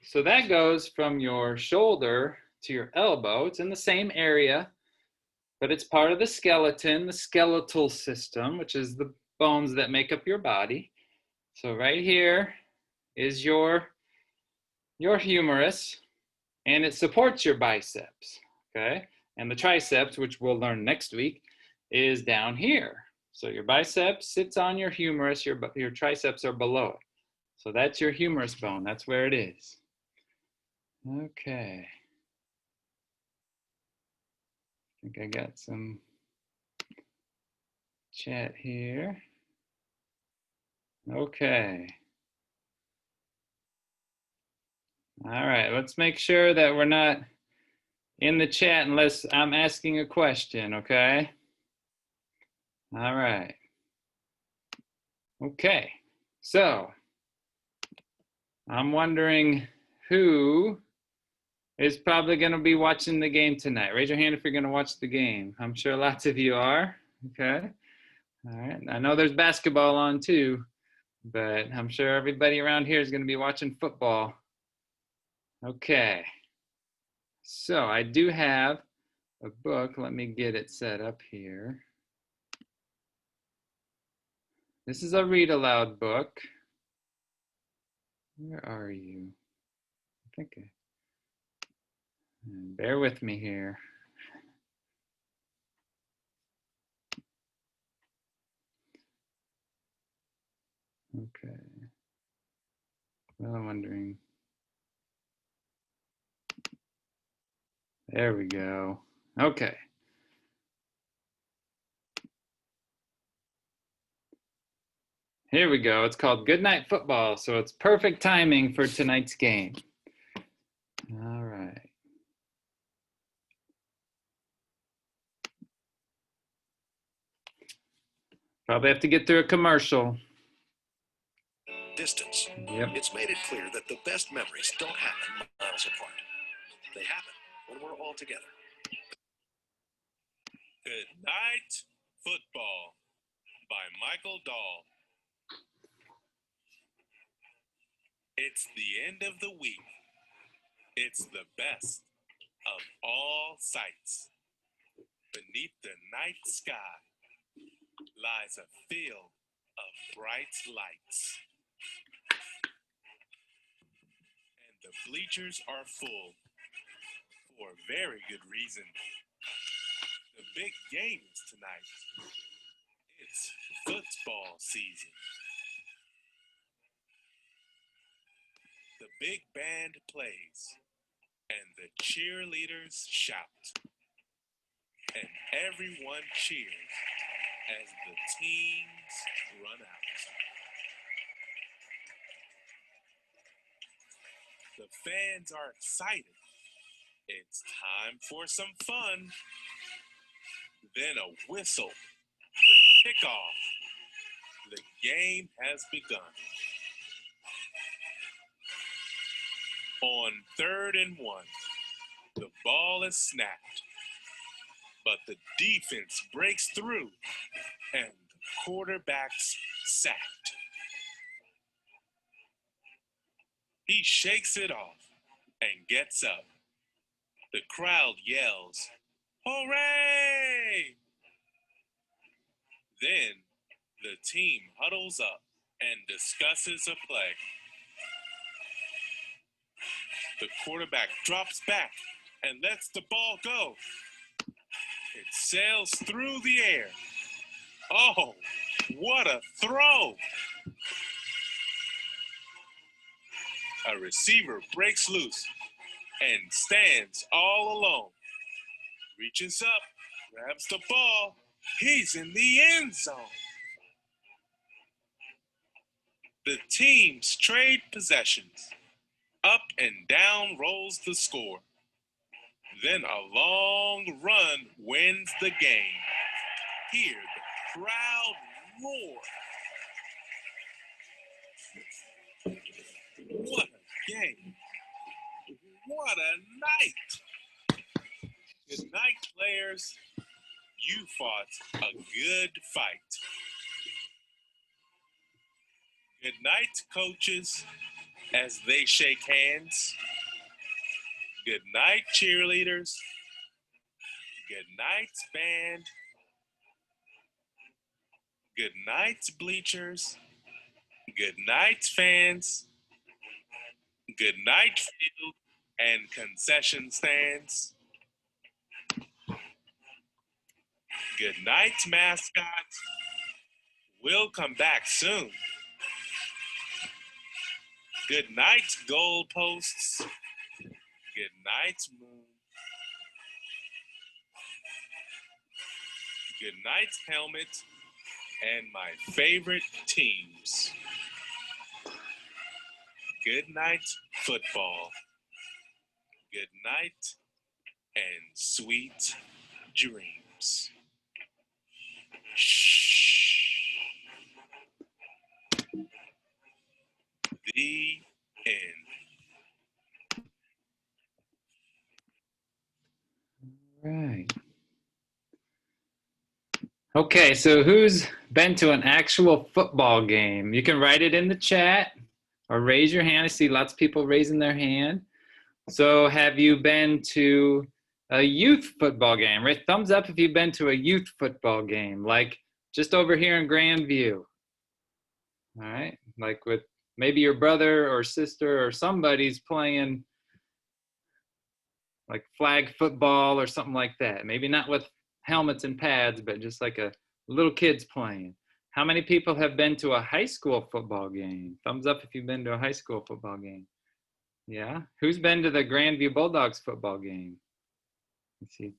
So that goes from your shoulder to your elbow. It's in the same area, but it's part of the skeleton, the skeletal system, which is the bones that make up your body. So right here is your humerus, and it supports your biceps, okay? And the triceps, which we'll learn next week, is down here. So your biceps sits on your humerus, your triceps are below it. So that's your humerus bone, that's where it is. Okay. I think I got some chat here. Okay. All right, let's make sure that we're not in the chat unless I'm asking a question, okay? All right. Okay, so I'm wondering who is probably going to be watching the game tonight. Raise your hand if you're going to watch the game. I'm sure lots of you are, okay? All right, I know there's basketball on too, but I'm sure everybody around here is going to be watching football. Okay, so I do have a book. Let me get it set up here. This is a read aloud book. Where are you? I think bear with me here. Okay. Well, I'm wondering. There we go. Okay. Here we go. It's called Good Night Football, so it's perfect timing for tonight's game. All right. Probably have to get through a commercial.
Distance.
Yep.
It's made it clear that the best memories don't happen miles apart. They happen when we're all together.
Good Night Football by Michael Dahl. It's the end of the week. It's the best of all sights. Beneath the night sky lies a field of bright lights. And the bleachers are full for a very good reason. The big game is tonight. It's football season. The big band plays, and the cheerleaders shout, and everyone cheers as the teams run out. The fans are excited. It's time for some fun. Then a whistle, the kickoff. The game has begun. On 3rd and 1, the ball is snapped. But the defense breaks through and the quarterback's sacked. He shakes it off and gets up. The crowd yells, "Hooray!" Then the team huddles up and discusses a play. The quarterback drops back and lets the ball go. It sails through the air. Oh, what a throw! A receiver breaks loose and stands all alone. Reaches up, grabs the ball. He's in the end zone. The teams trade possessions. Up and down rolls the score. Then a long run wins the game. Hear the crowd roar. What a game. What a night. Good night, players. You fought a good fight. Good night, coaches, as they shake hands. Good night, cheerleaders. Good night, band. Good night, bleachers. Good night, fans. Good night, field and concession stands. Good night, mascots. We'll come back soon. Good night, goalposts. Good night, moon. Good night, helmet, and my favorite teams. Good night, football. Good night, and sweet dreams. Shh. The end.
Right. Okay, so who's been to an actual football game? You can write it in the chat or raise your hand. I see lots of people raising their hand. So have you been to a youth football game? Right, thumbs up if you've been to a youth football game, like just over here in Grandview. All right, like with maybe your brother or sister or somebody's playing like flag football or something like that. Maybe not with helmets and pads, but just like a little kids playing. How many people have been to a high school football game? Thumbs up if you've been to a high school football game. Yeah, who's been to the Grandview Bulldogs football game? Let's see,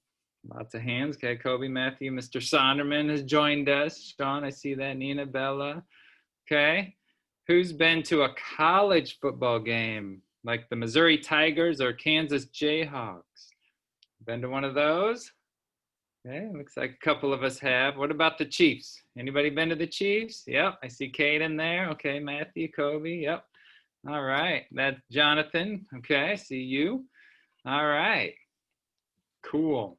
lots of hands. Okay, Kobe, Matthew, Mr. Sonderman has joined us. Sean, I see that. Nina, Bella. Okay, who's been to a college football game like the Missouri Tigers or Kansas Jayhawks? Been to one of those? Okay, looks like a couple of us have. What about the Chiefs? Anybody been to the Chiefs? Yep, I see Kate in there. Okay, Matthew, Kobe, yep. All right, that's Jonathan. Okay, I see you. All right, cool.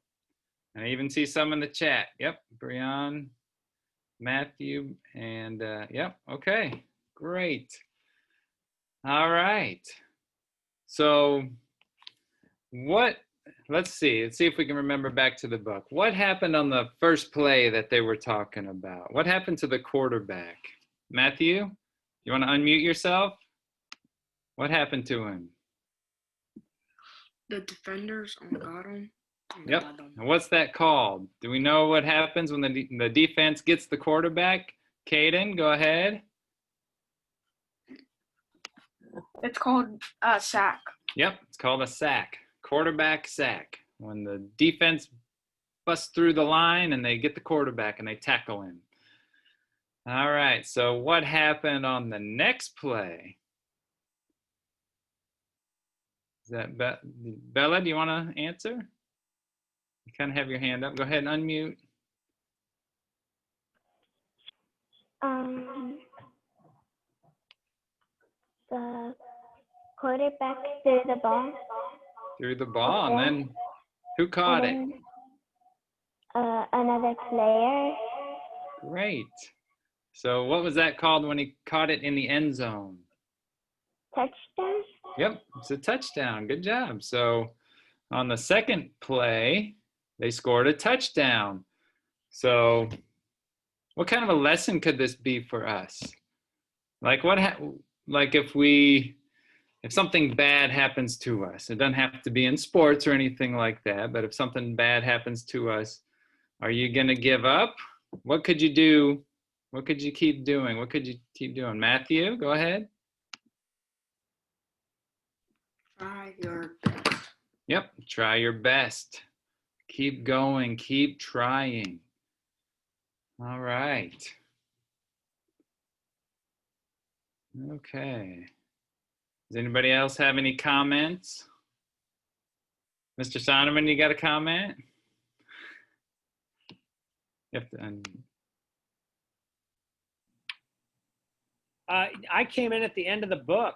And I even see some in the chat. Yep, Brian, Matthew, and yep, okay, great. All right, so let's see if we can remember back to the book. What happened on the first play that they were talking about? What happened to the quarterback? Matthew, you want to unmute yourself? What happened to him?
The defenders got him.
Yep. And what's that called? Do we know what happens when the defense gets the quarterback? Caden, go ahead.
It's called a sack.
Yep, it's called a sack. Quarterback sack. When the defense busts through the line and they get the quarterback and they tackle him. All right, so what happened on the next play? Is that Bella, do you want to answer? You kind of have your hand up. Go ahead and unmute.
The quarterback threw the ball.
Threw the ball, and then Who caught it?
Another player.
Great. So what was that called when he caught it in the end zone?
Touchdown.
Yep, it's a touchdown. Good job. So on the second play, they scored a touchdown. So what kind of a lesson could this be for us? Like like if something bad happens to us, it doesn't have to be in sports or anything like that, but if something bad happens to us, are you going to give up? What could you do? What could you keep doing? What could you keep doing? Matthew, go ahead.
Try your best.
Yep, try your best. Keep going, keep trying. All right. Okay. Does anybody else have any comments? Mr. Sonderman, you got a comment? You have to
I came in at the end of the book.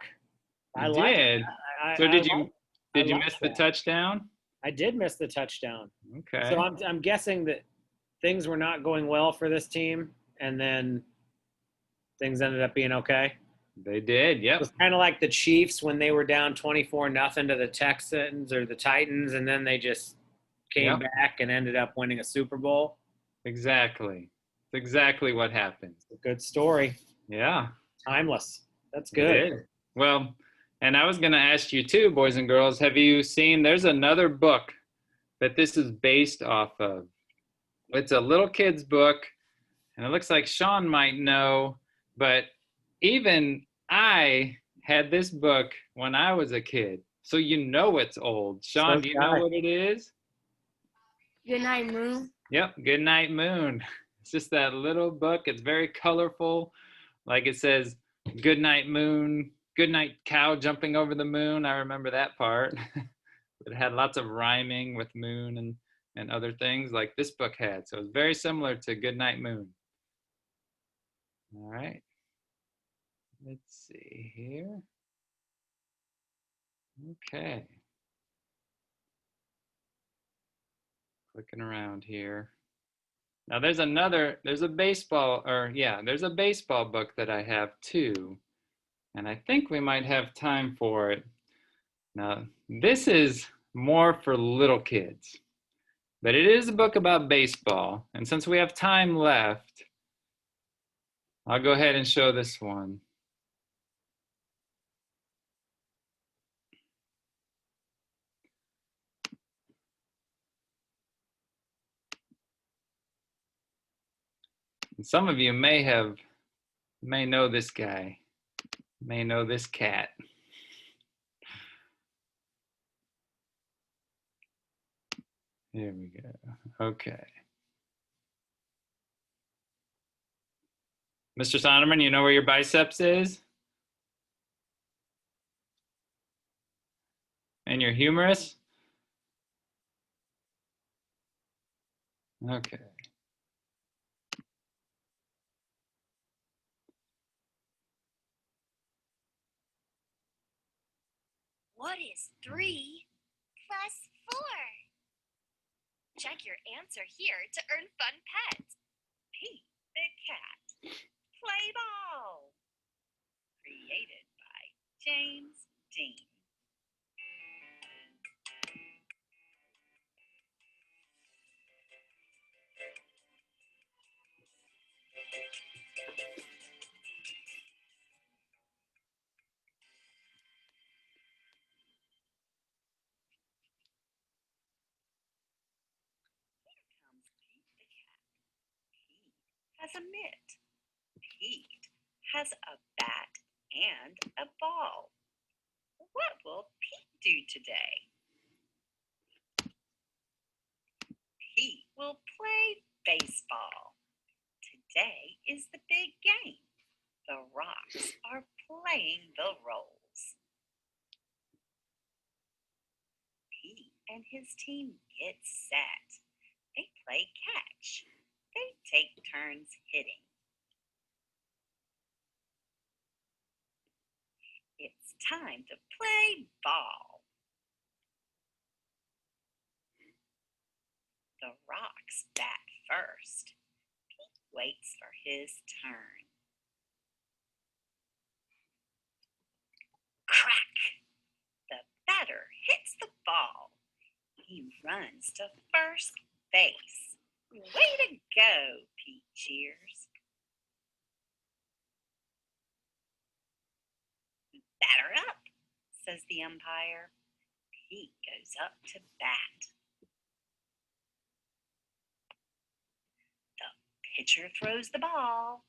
I
You
liked
did.
it.
So
I
did you
liked
miss the
that.
touchdown?
I did miss the touchdown.
Okay.
So I'm guessing that things were not going well for this team, and then things ended up being okay.
They did. Yep.
It was kind of like the Chiefs when they were down 24-0 to the Texans or the Titans, and then they just came back and ended up winning a Super Bowl.
Exactly. It's exactly what happened.
A good story.
Yeah.
Timeless. That's
It
good.
is. Well, and I was going to ask you too, boys and girls, have you seen, there's another book that this is based off of. It's a little kid's book, and it looks like Sean might know, but even I had this book when I was a kid. So you know it's old. Sean, do you know what it is?
Good Night Moon.
Yep, Good Night Moon. It's just that little book. It's very colorful. Like it says, Good Night Moon, Good Night Cow jumping over the moon. I remember that part. It had lots of rhyming with moon and other things like this book had. So it's very similar to Good Night Moon. All right. Let's see here. Okay. Clicking around here. Now there's a baseball book that I have too. And I think we might have time for it. Now, this is more for little kids, but it is a book about baseball. And since we have time left, I'll go ahead and show this one. And some of you may know this guy, may know this cat. Here we go. Okay. Mr. Sonderman, you know where your biceps is? And your humerus? Okay.
What is 3 plus 4? Check your answer here to earn fun pets. Pete the cat. Play ball. Created by James Dean. Has a mitt. Pete has a bat and a ball. What will Pete do today? Pete will play baseball. Today is the big game. The Rocks are playing the Rolls. Pete and his team get set. They play catch. They take turns hitting. It's time to play ball. The Rocks bat first. Pete waits for his turn. Crack! The batter hits the ball. He runs to first base. Way to go, Pete cheers. Batter up, says the umpire. Pete goes up to bat. The pitcher throws the ball.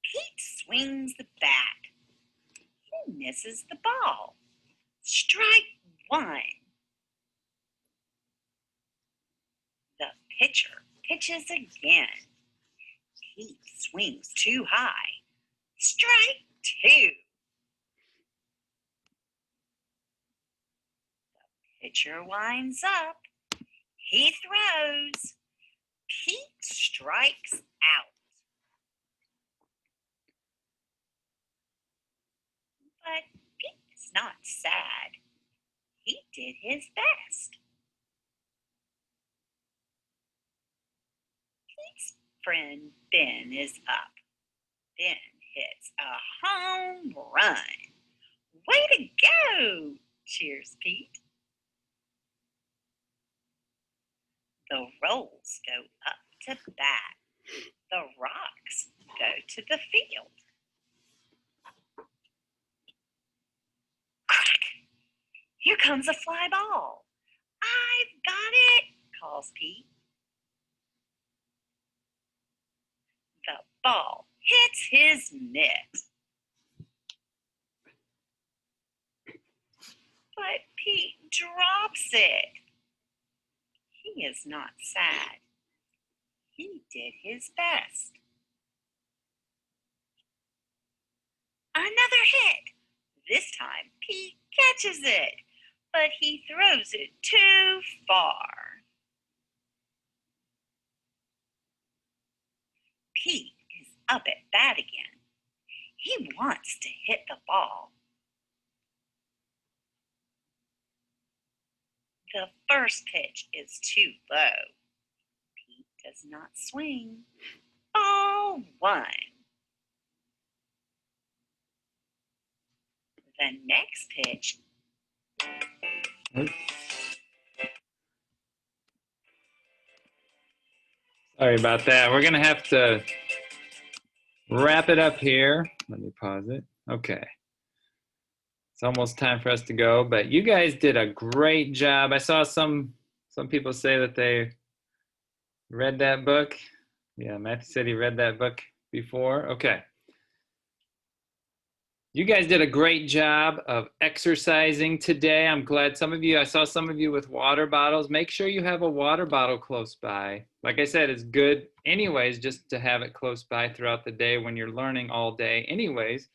Pete swings the bat. He misses the ball. Strike one. The pitcher pitches again. Pete swings too high. Strike two. The pitcher winds up. He throws. Pete strikes out. But Pete is not sad. He did his best. Pete's friend Ben is up. Ben hits a home run. Way to go! Cheers, Pete. The Rolls go up to bat. The Rocks go to the field. Crack! Here comes a fly ball. I've got it, calls Pete. The ball hits his mitt. But Pete drops it. He is not sad. He did his best. Another hit. This time Pete catches it, but he throws it too far. Pete is up at bat again. He wants to hit the ball. The first pitch is too low. Pete does not swing. Ball one. The next pitch.
Sorry about that. We're going to have to wrap it up here. Let me pause it. Okay. It's almost time for us to go, but you guys did a great job. I saw some people say that they read that book. Yeah, Matthew said he read that book before. Okay. You guys did a great job of exercising today. I'm glad I saw some of you with water bottles. Make sure you have a water bottle close by. Like I said, it's good anyways just to have it close by throughout the day when you're learning all day anyways.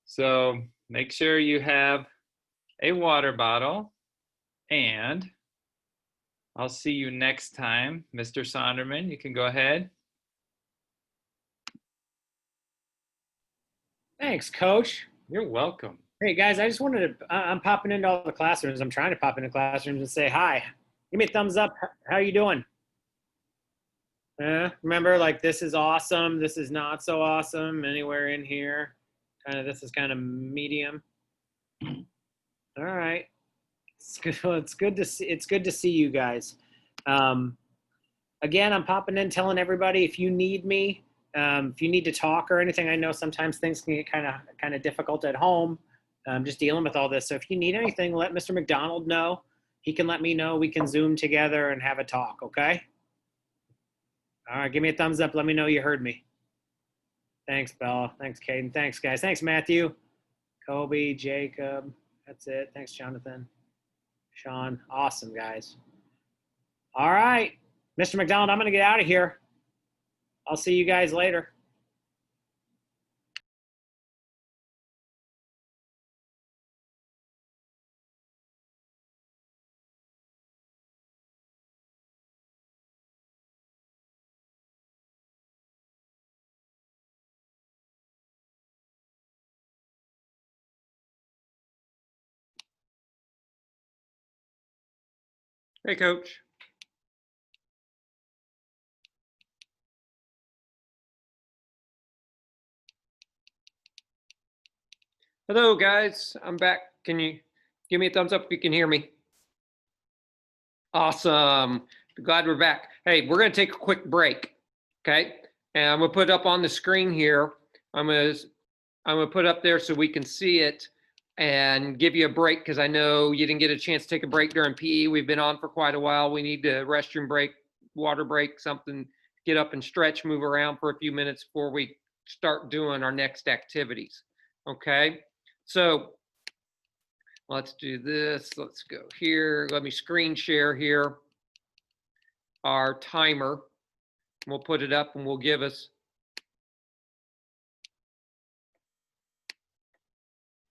So make sure you have a water bottle, and I'll see you next time. Mr. Sonderman, you can go ahead.
Thanks, Coach.
You're welcome.
Hey, guys, I just wanted to, I'm popping into all the classrooms. I'm trying to pop into classrooms and say hi. Give me a thumbs up. How you doing? Remember, like, this is awesome. This is not so awesome. Anywhere in here. This is kind of medium. All right. It's good to see you guys. Again, I'm popping in telling everybody if you need me, if you need to talk or anything. I know sometimes things can get kind of difficult at home, just dealing with all this. So if you need anything, let Mr. McDonald know. He can let me know. We can Zoom together and have a talk, okay? All right, give me a thumbs up. Let me know you heard me. Thanks, Bella. Thanks, Caden. Thanks, guys. Thanks, Matthew. Kobe, Jacob. That's it. Thanks, Jonathan. Sean. Awesome, guys. All right. Mr. McDonald, I'm going to get out of here. I'll see you guys later.
Hey, Coach. Hello, guys. I'm back. Can you give me a thumbs up if you can hear me? Awesome. Glad we're back. Hey, we're going to take a quick break. Okay. And I'm going to put up on the screen here. I'm going to put up there so we can see it and give you a break because I know you didn't get a chance to take a break during PE. We've been on for quite a while. We need a restroom break, water break, something, get up and stretch, move around for a few minutes before we start doing our next activities. Okay. So let's do this. Let's go here. Let me screen share here our timer. We'll put it up and we'll give us.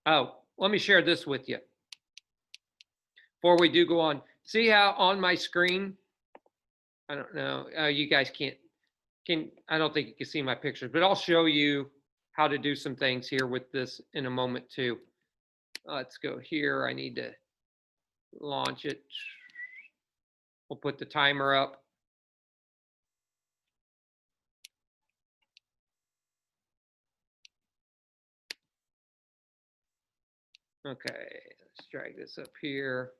Oh, let me share this with you. Before we do go on, see how on my screen, I don't know, you guys I don't think you can see my pictures, but I'll show you how to do some things here with this in a moment too. Let's go here. I need to launch it. We'll put the timer up. Okay, let's drag this up here.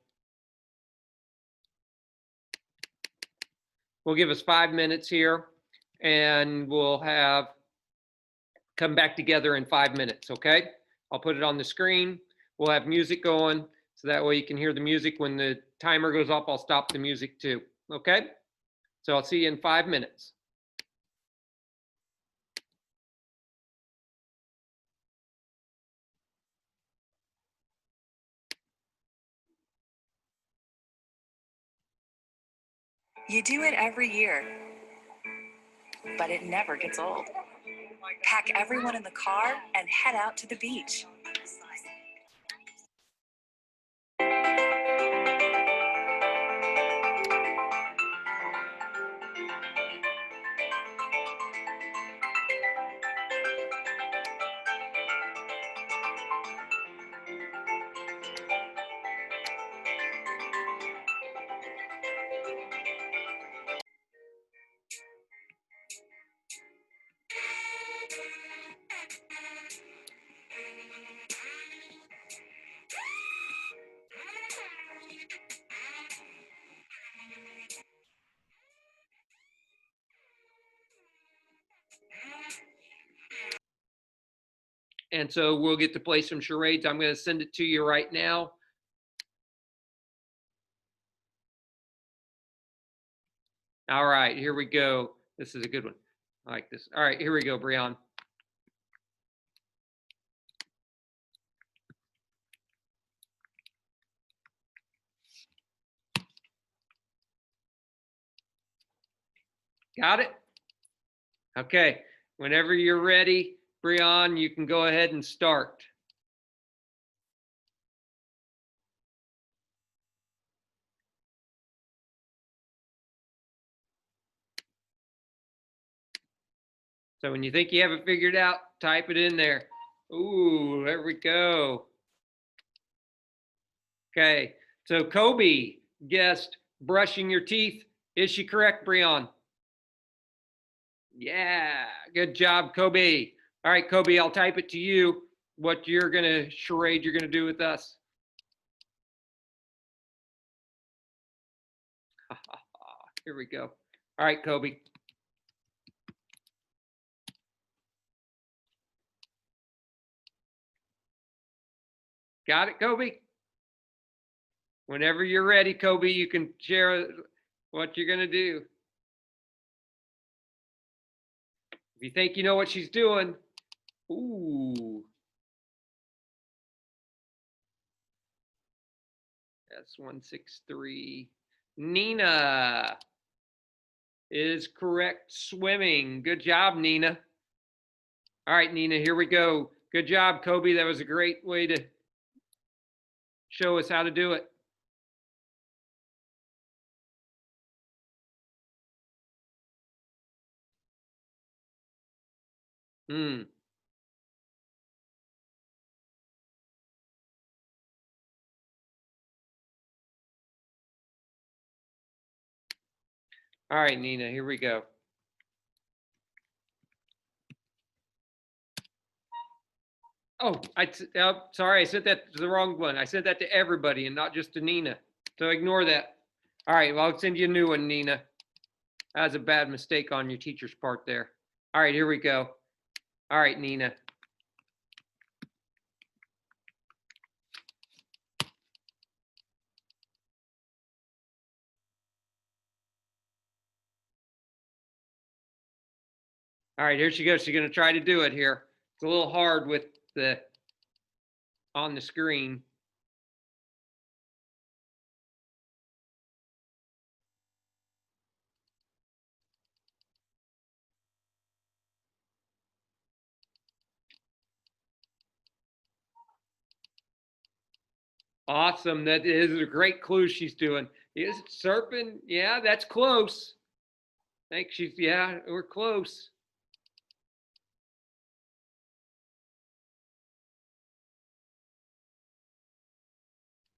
We'll give us 5 minutes here and we'll come back together in 5 minutes, okay? I'll put it on the screen. We'll have music going so that way you can hear the music. When the timer goes off, I'll stop the music too, okay? So I'll see you in 5 minutes.
You do it every year, but it never gets old. Pack everyone in the car and head out to the beach.
And so we'll get to play some charades. I'm going to send it to you right now. All right, here we go. This is a good one. I like this. All right, here we go, Breon. Got it? Okay, whenever you're ready, Breon, you can go ahead and start. So when you think you have it figured out, type it in there. Ooh, there we go. Okay, so Kobe guessed brushing your teeth. Is she correct, Breon? Yeah, good job, Kobe. All right, Kobe, I'll type it to you what you're going to charade you're going to do with us. Here we go. All right, Kobe. Got it, Kobe? Whenever you're ready, Kobe, you can share what you're going to do. If you think you know what she's doing, ooh. That's 163. Nina is correct, swimming. Good job, Nina. All right, Nina, here we go. Good job, Kobe. That was a great way to show us how to do it. All right, Nina, here we go. Oh, sorry, I sent that to the wrong one. I sent that to everybody and not just to Nina. So ignore that. All right, well, I'll send you a new one, Nina. That was a bad mistake on your teacher's part there. All right, here we go. All right, Nina. All right, here she goes. She's going to try to do it here. It's a little hard with the on the screen. Awesome. That is a great clue she's doing. Is it serpent? Yeah, that's close. I think she's, yeah, we're close.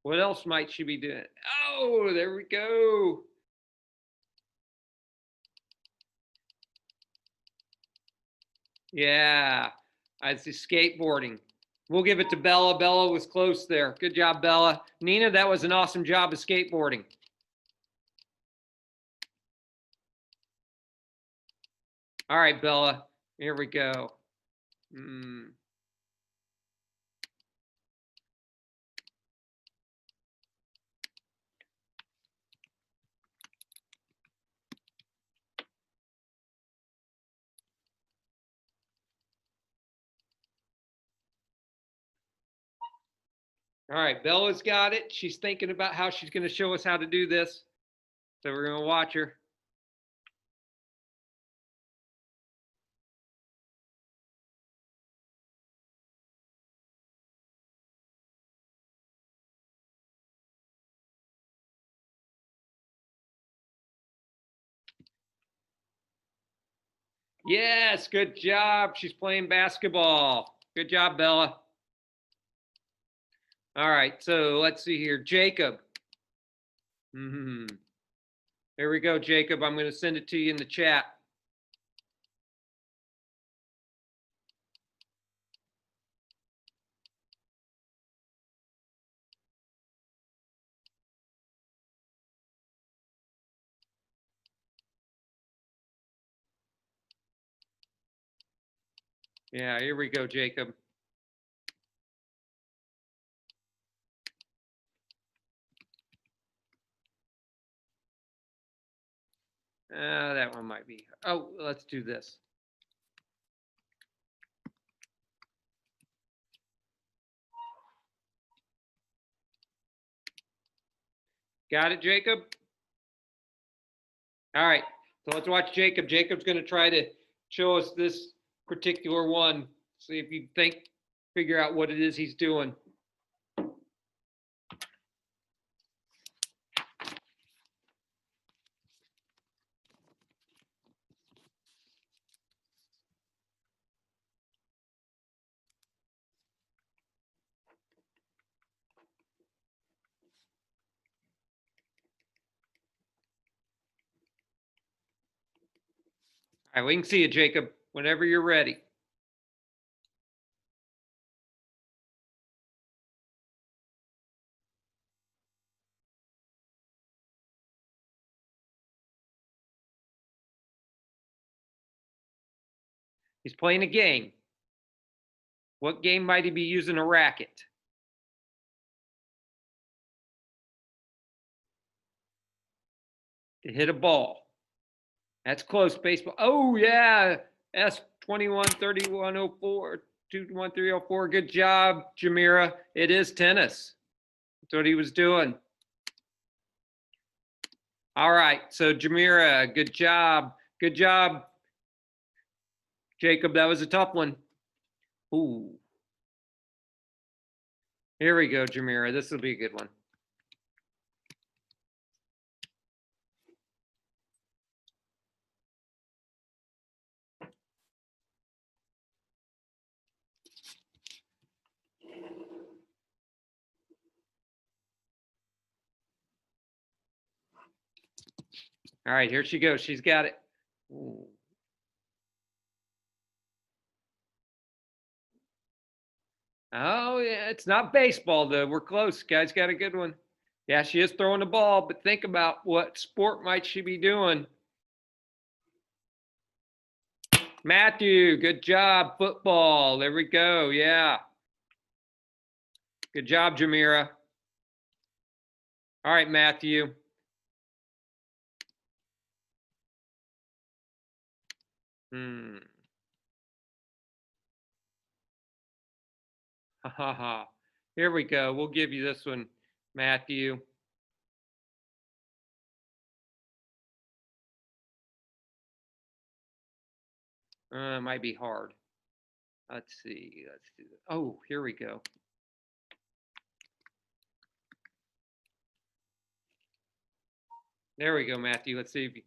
What else might she be doing? Oh, there we go. Yeah, I see skateboarding. We'll give it to Bella. Bella was close there. Good job, Bella. Nina, that was an awesome job of skateboarding. All right, Bella, here we go. All right, Bella's got it. She's thinking about how she's going to show us how to do this. So we're going to watch her. Yes, good job. She's playing basketball. Good job, Bella. All right, so let's see here. Jacob. Here we go, Jacob. I'm going to send it to you in the chat. Yeah, here we go, Jacob. That one might be. Oh, let's do this. Got it, Jacob? All right, so let's watch Jacob. Jacob's going to try to show us this particular one. See if you figure out what it is he's doing. All right, we can see you, Jacob, whenever you're ready. He's playing a game. What game might he be using a racket? To hit a ball. That's close, baseball. Oh, yeah. S213104, 21304. Good job, Jamira. It is tennis. That's what he was doing. All right. So, Jamira, good job. Good job, Jacob. That was a tough one. Ooh. Here we go, Jamira. This will be a good one. All right, here she goes. She's got it. Ooh. Oh, yeah, it's not baseball, though. We're close. Guys got a good one. Yeah, she is throwing the ball, but think about what sport might she be doing. Matthew, good job. Football. There we go. Yeah. Good job, Jamira. All right, Matthew. Ha ha ha. Here we go. We'll give you this one, Matthew. It might be hard. Let's see. Let's do that. Oh, here we go. There we go, Matthew. Let's see if you.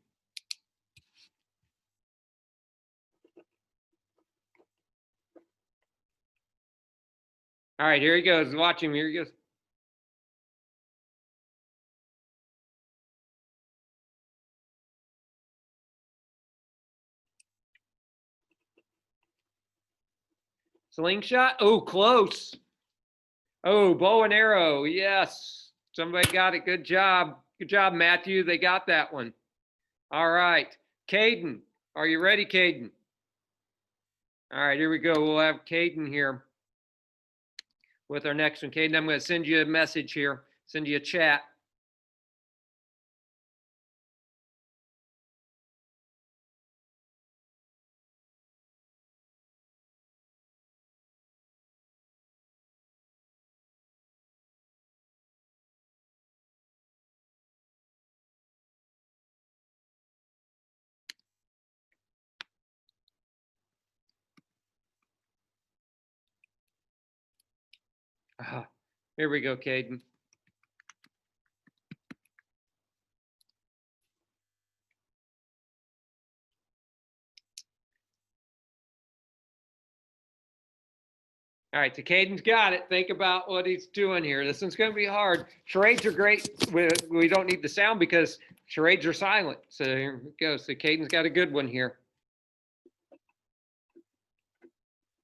All right, here he goes. Watch him. Here he goes. Slingshot. Oh, close. Oh, bow and arrow. Yes. Somebody got it. Good job. Good job, Matthew. They got that one. All right. Caden. Are you ready, Caden? All right, here we go. We'll have Caden here with our next one. Caden, I'm going to send you a message here, send you a chat. Here we go, Caden. All right, so Caden's got it. Think about what he's doing here. This one's going to be hard. Charades are great. We don't need the sound because charades are silent. So here we go. So Caden's got a good one here.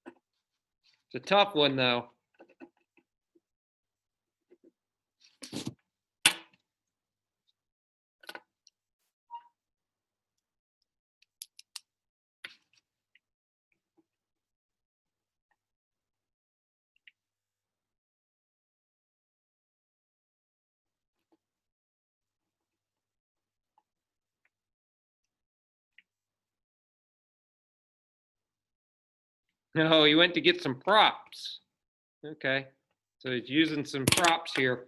It's a tough one, though. No, he went to get some props. Okay, so he's using some props here.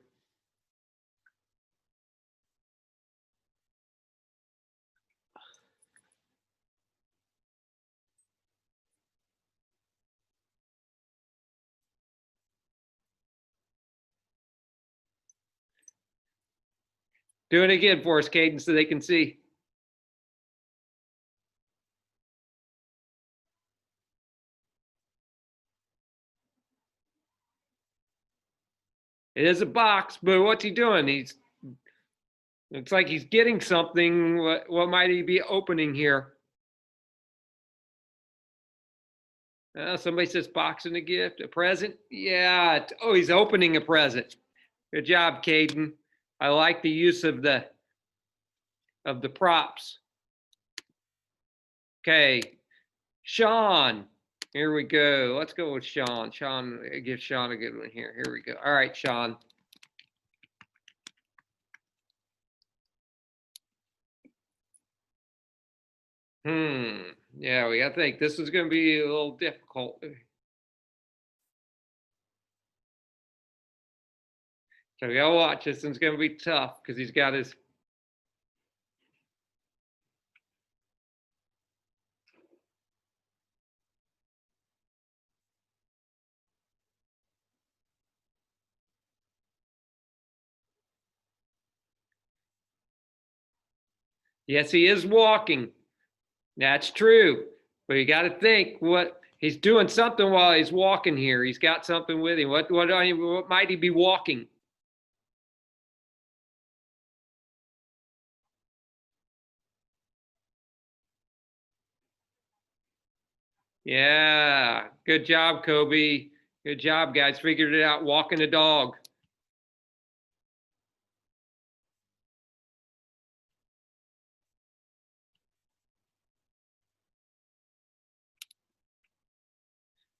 Do it again for us, Caden, so they can see. It is a box, but what's he doing? He's looks like he's getting something. What might he be opening here? Somebody says boxing a gift, a present. Yeah. Oh, he's opening a present. Good job, Caden. I like the use of the props. Okay, Sean. Here we go. Let's go with Sean. Sean, give Sean a good one here. Here we go. All right, Sean. Yeah, we gotta think. This is gonna be a little difficult. So we gotta watch. This one's gonna be tough because he's got his. Yes, he is walking. That's true. But you got to think what he's doing something while he's walking here. He's got something with him. What might he be walking? Yeah, good job, Kobe. Good job, guys. Figured it out. Walking a dog.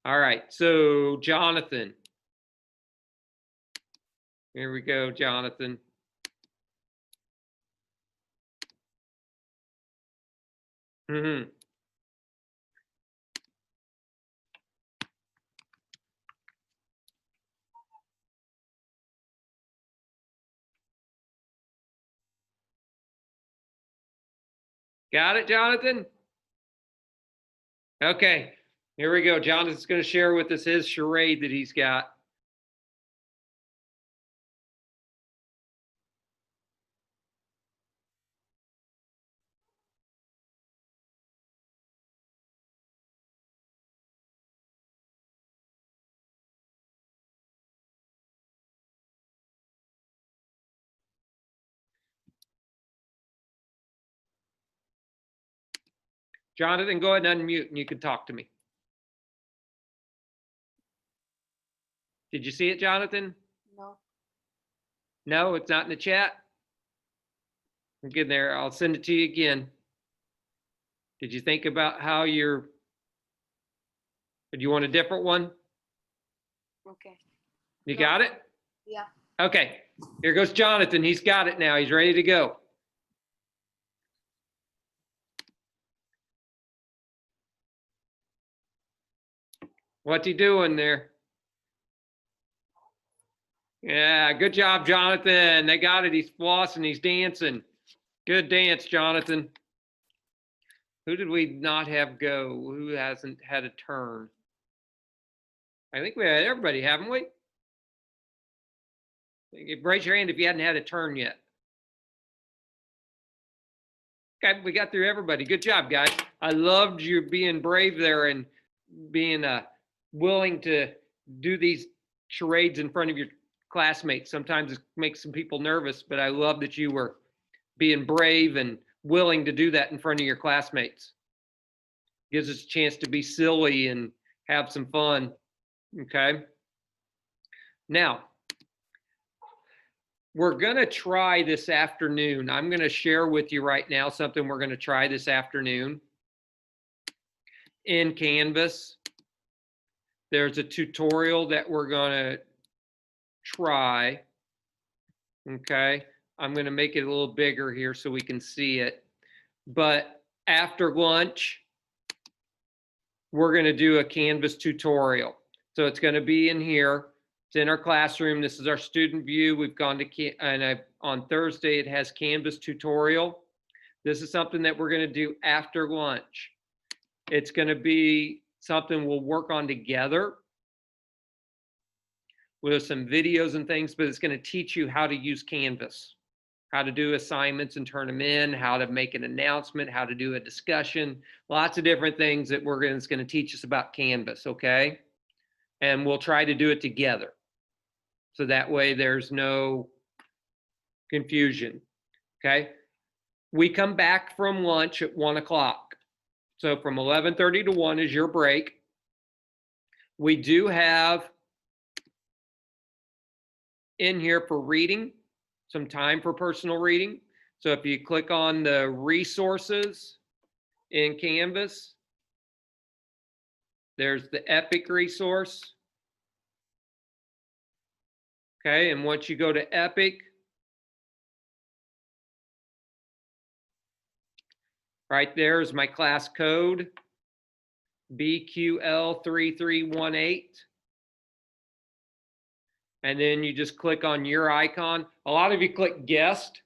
All right, so Jonathan. Here we go, Jonathan. Mm-hmm. Got it, Jonathan? Okay, here we go. Jonathan's going to share with us his charade that he's got. Jonathan, go ahead and unmute and you can talk to me. Did you see it, Jonathan?
No.
No, it's not in the chat? Get there. I'll send it to you again. Did you think about how you're, do you want a different one?
Okay.
You got it?
Yeah.
Okay, here goes Jonathan. He's got it now. He's ready to go. What's he doing there? Yeah, good job, Jonathan. They got it. He's flossing. He's dancing. Good dance, Jonathan. Who did we not have go? Who hasn't had a turn? I think we had everybody, haven't we? Raise your hand if you hadn't had a turn yet. Okay, we got through everybody. Good job, guys. I loved you being brave there and being willing to do these charades in front of your classmates. Sometimes it makes some people nervous, but I love that you were being brave and willing to do that in front of your classmates. Gives us a chance to be silly and have some fun. Okay. Now, we're going to try this afternoon. I'm going to share with you right now something we're going to try this afternoon in Canvas. There's a tutorial that we're going to try. Okay. I'm going to make it a little bigger here so we can see it. But after lunch, we're going to do a Canvas tutorial. So it's going to be in here. It's in our classroom. This is our student view. We've gone to, on Thursday, it has Canvas tutorial. This is something that we're going to do after lunch. It's going to be something we'll work on together with some videos and things, but it's going to teach you how to use Canvas, how to do assignments and turn them in, how to make an announcement, how to do a discussion, lots of different things that it's going to teach us about Canvas, okay? And we'll try to do it together. So that way there's no confusion, okay? We come back from lunch at 1 o'clock. So from 11:30 to 1 is your break. We do have in here for reading, some time for personal reading. So if you click on the resources in Canvas, there's the Epic resource. Okay, and once you go to Epic, right there is my class code, BQL3318. And then you just click on your icon. A lot of you click guest.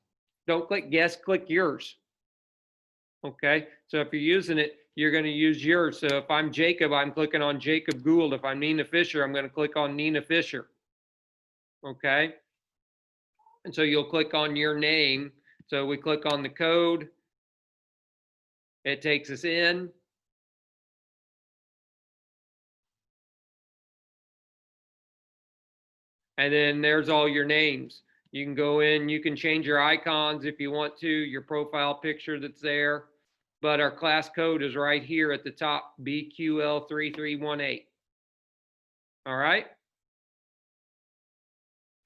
Don't click guest, click yours. Okay, so if you're using it, you're going to use yours. So if I'm Jacob, I'm clicking on Jacob Gould. If I'm Nina Fisher, I'm going to click on Nina Fisher. Okay, and so you'll click on your name. So we click on the code. It takes us in. And then there's all your names. You can go in, you can change your icons if you want to, your profile picture that's there. But our class code is right here at the top, BQL3318. All right.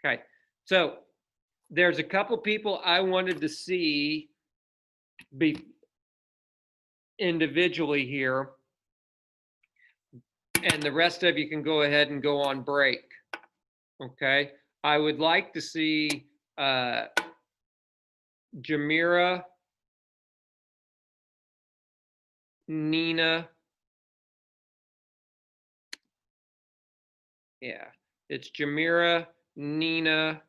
Okay. So there's a couple people I wanted to see be individually here. And the rest of you can go ahead and go on break. Okay. I would like to see Jamira, Nina. Yeah, it's Jamira, Nina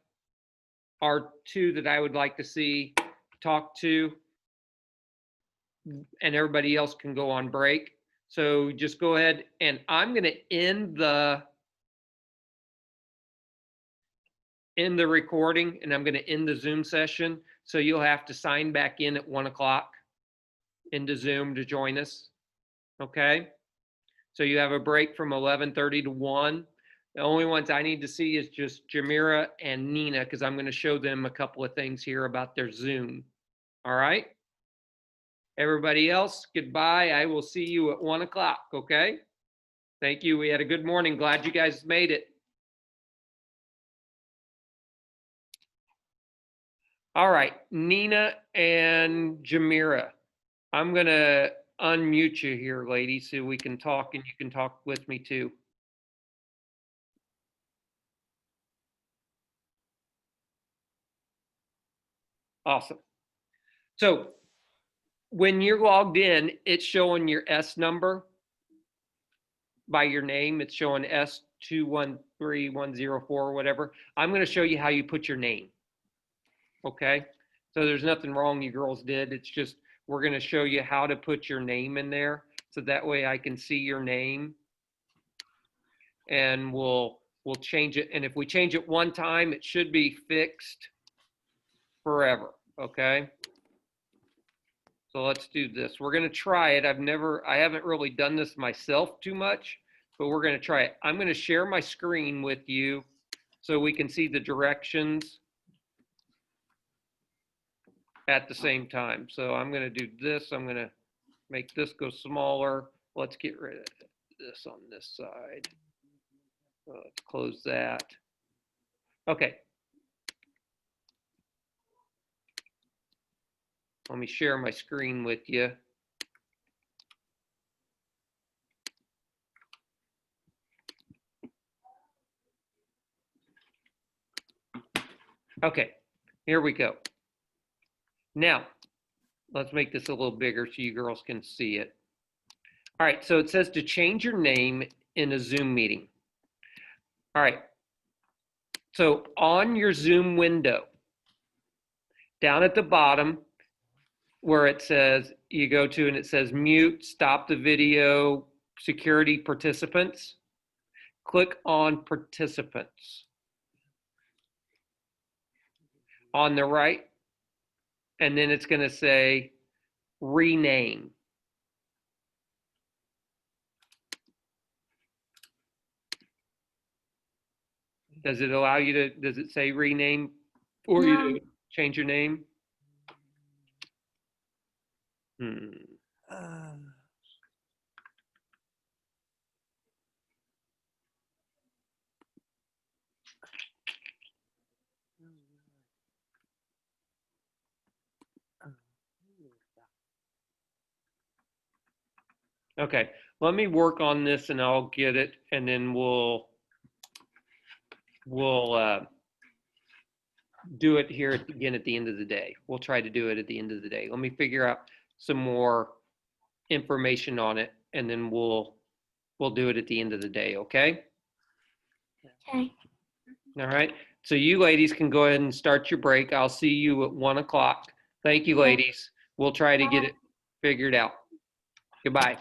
are two that I would like to see talk to, and everybody else can go on break. So just go ahead, and I'm going to end the recording, and I'm going to end the Zoom session. So you'll have to sign back in at 1 o'clock into Zoom to join us. Okay. So you have a break from 11:30 to 1. The only ones I need to see is just Jamira and Nina, because I'm going to show them a couple of things here about their Zoom. All right. Everybody else, goodbye. I will see you at 1 o'clock. Okay. Thank you. We had a good morning. Glad you guys made it. All right, Nina and Jamira, I'm going to unmute you here, ladies, so we can talk and you can talk with me too. Awesome. So when you're logged in, it's showing your S number by your name. It's showing S213104 or whatever. I'm going to show you how you put your name. Okay. So there's nothing wrong you girls did. It's just, we're going to show you how to put your name in there. So that way I can see your name, and we'll change it. And if we change it one time, it should be fixed forever. Okay. So let's do this. We're going to try it. I haven't really done this myself too much, but we're going to try it. I'm going to share my screen with you so we can see the directions at the same time. So I'm going to do this. I'm going to make this go smaller. Let's get rid of this on this side. Let's close that. Okay. Let me share my screen with you. Okay, here we go. Now, let's make this a little bigger so you girls can see it. All right, so it says to change your name in a Zoom meeting. All right, so on your Zoom window, down at the bottom where it says, you go to and it says mute, stop the video, security participants, click on participants. On the right, and then it's going to say rename. Does it allow you to, does it say rename or you to change your name? Okay, let me work on this and I'll get it, and then we'll do it here again at the end of the day. We'll try to do it at the end of the day. Let me figure out some more information on it, and then we'll do it at the end of the day, okay?
Okay.
All right, so you ladies can go ahead and start your break. I'll see you at 1 o'clock. Thank you, ladies. We'll try to get it figured out. Goodbye.